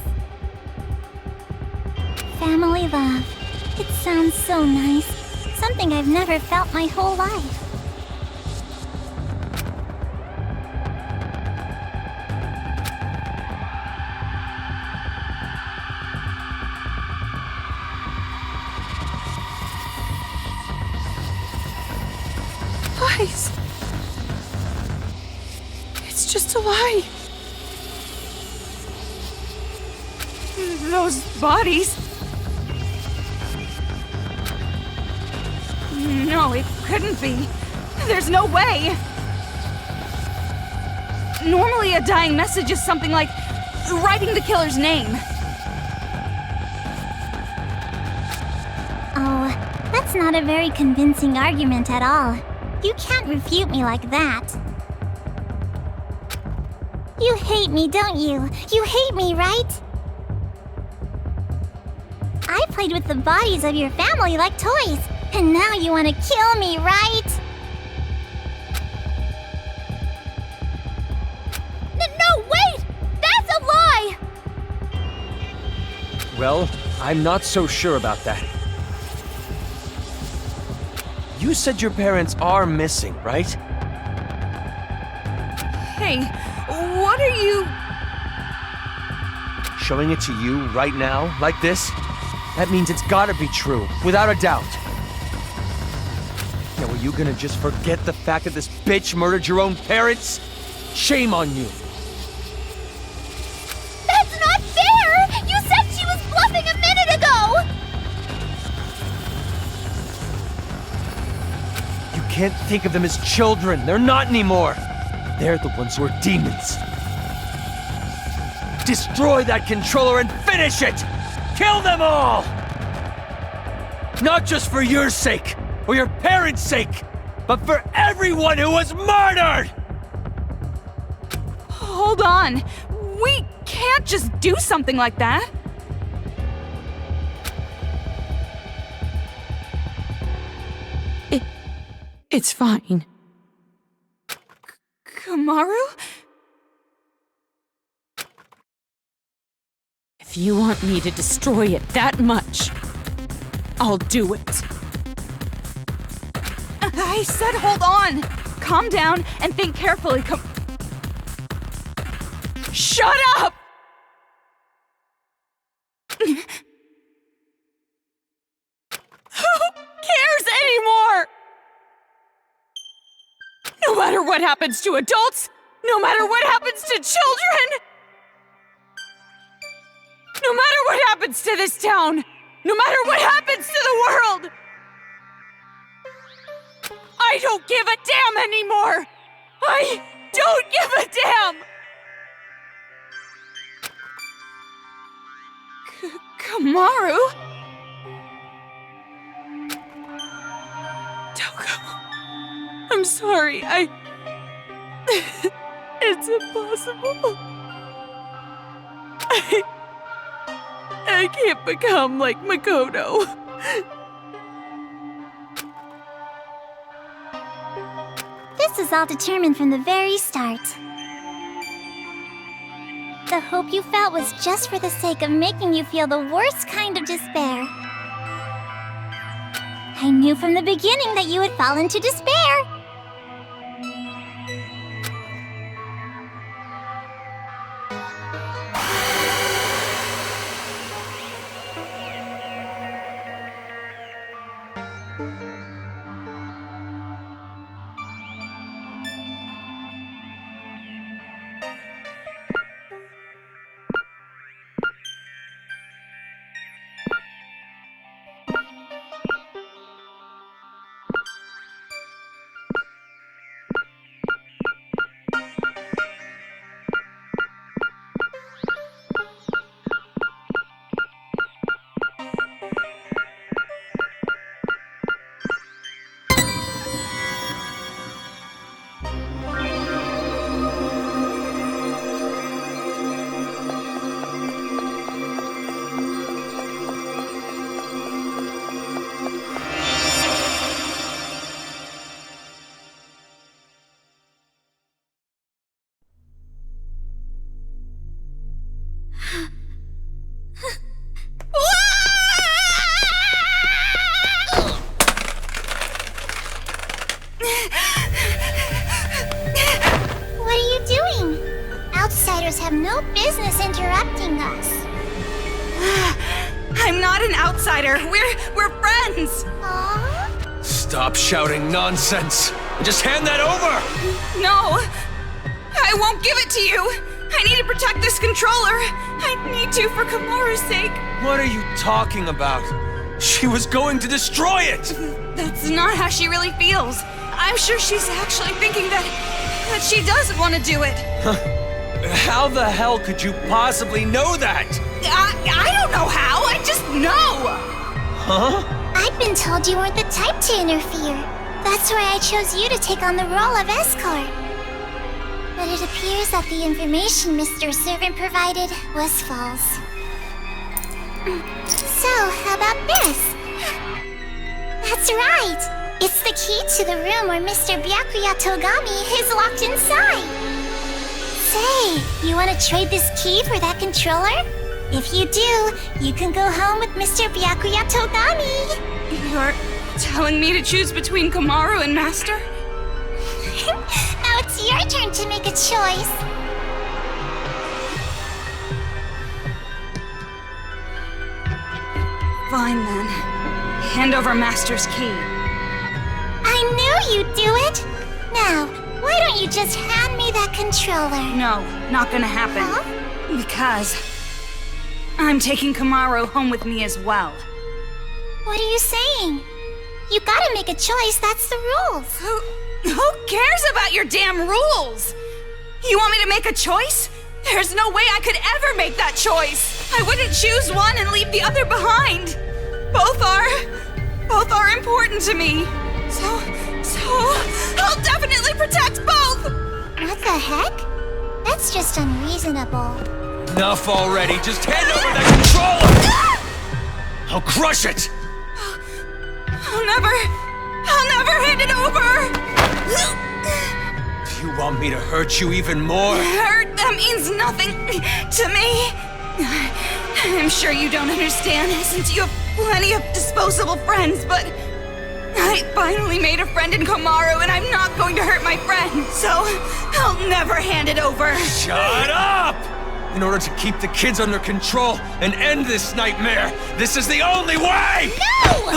Speaker 1: Family love. It sounds so nice. Something I've never felt my whole life.
Speaker 3: lies. It's just a lie.
Speaker 2: Those bodies... No, it couldn't be. There's no way. Normally a dying message is something like writing the killer's name.
Speaker 1: Oh, that's not a very convincing argument at all. You can't refute me like that. You hate me, don't you? You hate me, right? I played with the bodies of your family like toys, and now you want to kill me, right? No, wait! That's a lie!
Speaker 5: Well, I'm not so sure about that. You said your parents are missing, right?
Speaker 2: Hey, what are you...
Speaker 5: Showing it to you right now, like this? That means it's gotta be true, without a doubt. Now, are you gonna just forget the fact that this bitch murdered your own parents? Shame on you.
Speaker 1: That's not fair! You said she was bluffing a minute ago!
Speaker 5: You can't think of them as children. They're not anymore. They're the ones who are demons. Destroy that controller and finish it! Kill them all! Not just for your sake, or your parents' sake, but for everyone who was murdered!
Speaker 2: Hold on. We can't just do something like that.
Speaker 3: It's fine.
Speaker 2: Kamaru?
Speaker 3: If you want me to destroy it that much, I'll do it.
Speaker 2: I said hold on. Calm down and think carefully. Shut up! Who cares anymore? No matter what happens to adults, no matter what happens to children, no matter what happens to this town, no matter what happens to the world, I don't give a damn anymore! I don't give a damn! Kamaru? Toko, I'm sorry, it's impossible. I can't become like Makoto.
Speaker 1: This was all determined from the very start. The hope you felt was just for the sake of making you feel the worst kind of despair. I knew from the beginning that you would fall into despair. What are you doing? Outsiders have no business interrupting us.
Speaker 2: I'm not an outsider. We're friends.
Speaker 1: Aww.
Speaker 5: Stop shouting nonsense and just hand that over!
Speaker 2: No! I won't give it to you! I need to protect this controller! I need to for Komaru's sake!
Speaker 5: What are you talking about? She was going to destroy it!
Speaker 2: That's not how she really feels. I'm sure she's actually thinking that she does want to do it.
Speaker 5: How the hell could you possibly know that?
Speaker 2: I don't know how, I just know!
Speaker 5: Huh?
Speaker 1: I've been told you weren't the type to interfere. That's why I chose you to take on the role of escort. But it appears that the information Mr. Servant provided was false. So, how about this? That's right! It's the key to the room where Mr. Byakuya Togami is locked inside! Say, you want to trade this key for that controller? If you do, you can go home with Mr. Byakuya Togami!
Speaker 2: You're telling me to choose between Komaru and Master?
Speaker 1: Now it's your turn to make a choice.
Speaker 2: Fine then. Hand over Master's key.
Speaker 1: I knew you'd do it! Now, why don't you just hand me that controller?
Speaker 2: No, not gonna happen.
Speaker 1: Huh?
Speaker 2: Because I'm taking Komaru home with me as well.
Speaker 1: What are you saying? You gotta make a choice, that's the rules.
Speaker 2: Who cares about your damn rules? You want me to make a choice? There's no way I could ever make that choice. I wouldn't choose one and leave the other behind. Both are important to me. So I'll definitely protect both.
Speaker 1: What the heck? That's just unreasonable.
Speaker 5: Enough already, just hand over that controller! I'll crush it!
Speaker 2: I'll never hand it over!
Speaker 5: Do you want me to hurt you even more?
Speaker 2: Hurt, that means nothing to me. I'm sure you don't understand since you have plenty of disposable friends, but I finally made a friend in Komaru and I'm not going to hurt my friend, so I'll never hand it over.
Speaker 5: Shut up! In order to keep the kids under control and end this nightmare, this is the only way!
Speaker 1: No!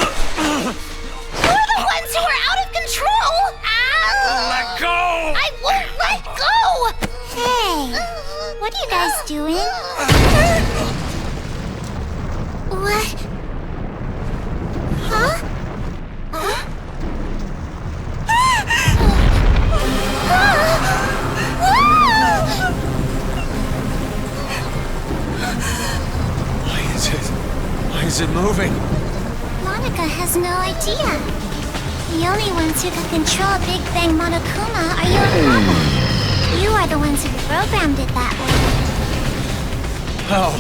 Speaker 1: You're the ones who are out of control! Ow!
Speaker 5: Let go!
Speaker 1: I won't let go! Hey, what are you guys doing? What? Huh?
Speaker 5: Why is it moving?
Speaker 1: Monaca has no idea. The only ones who can control Big Bang Monokuma are you and Papa. You are the ones who programmed it that way.
Speaker 5: Oh.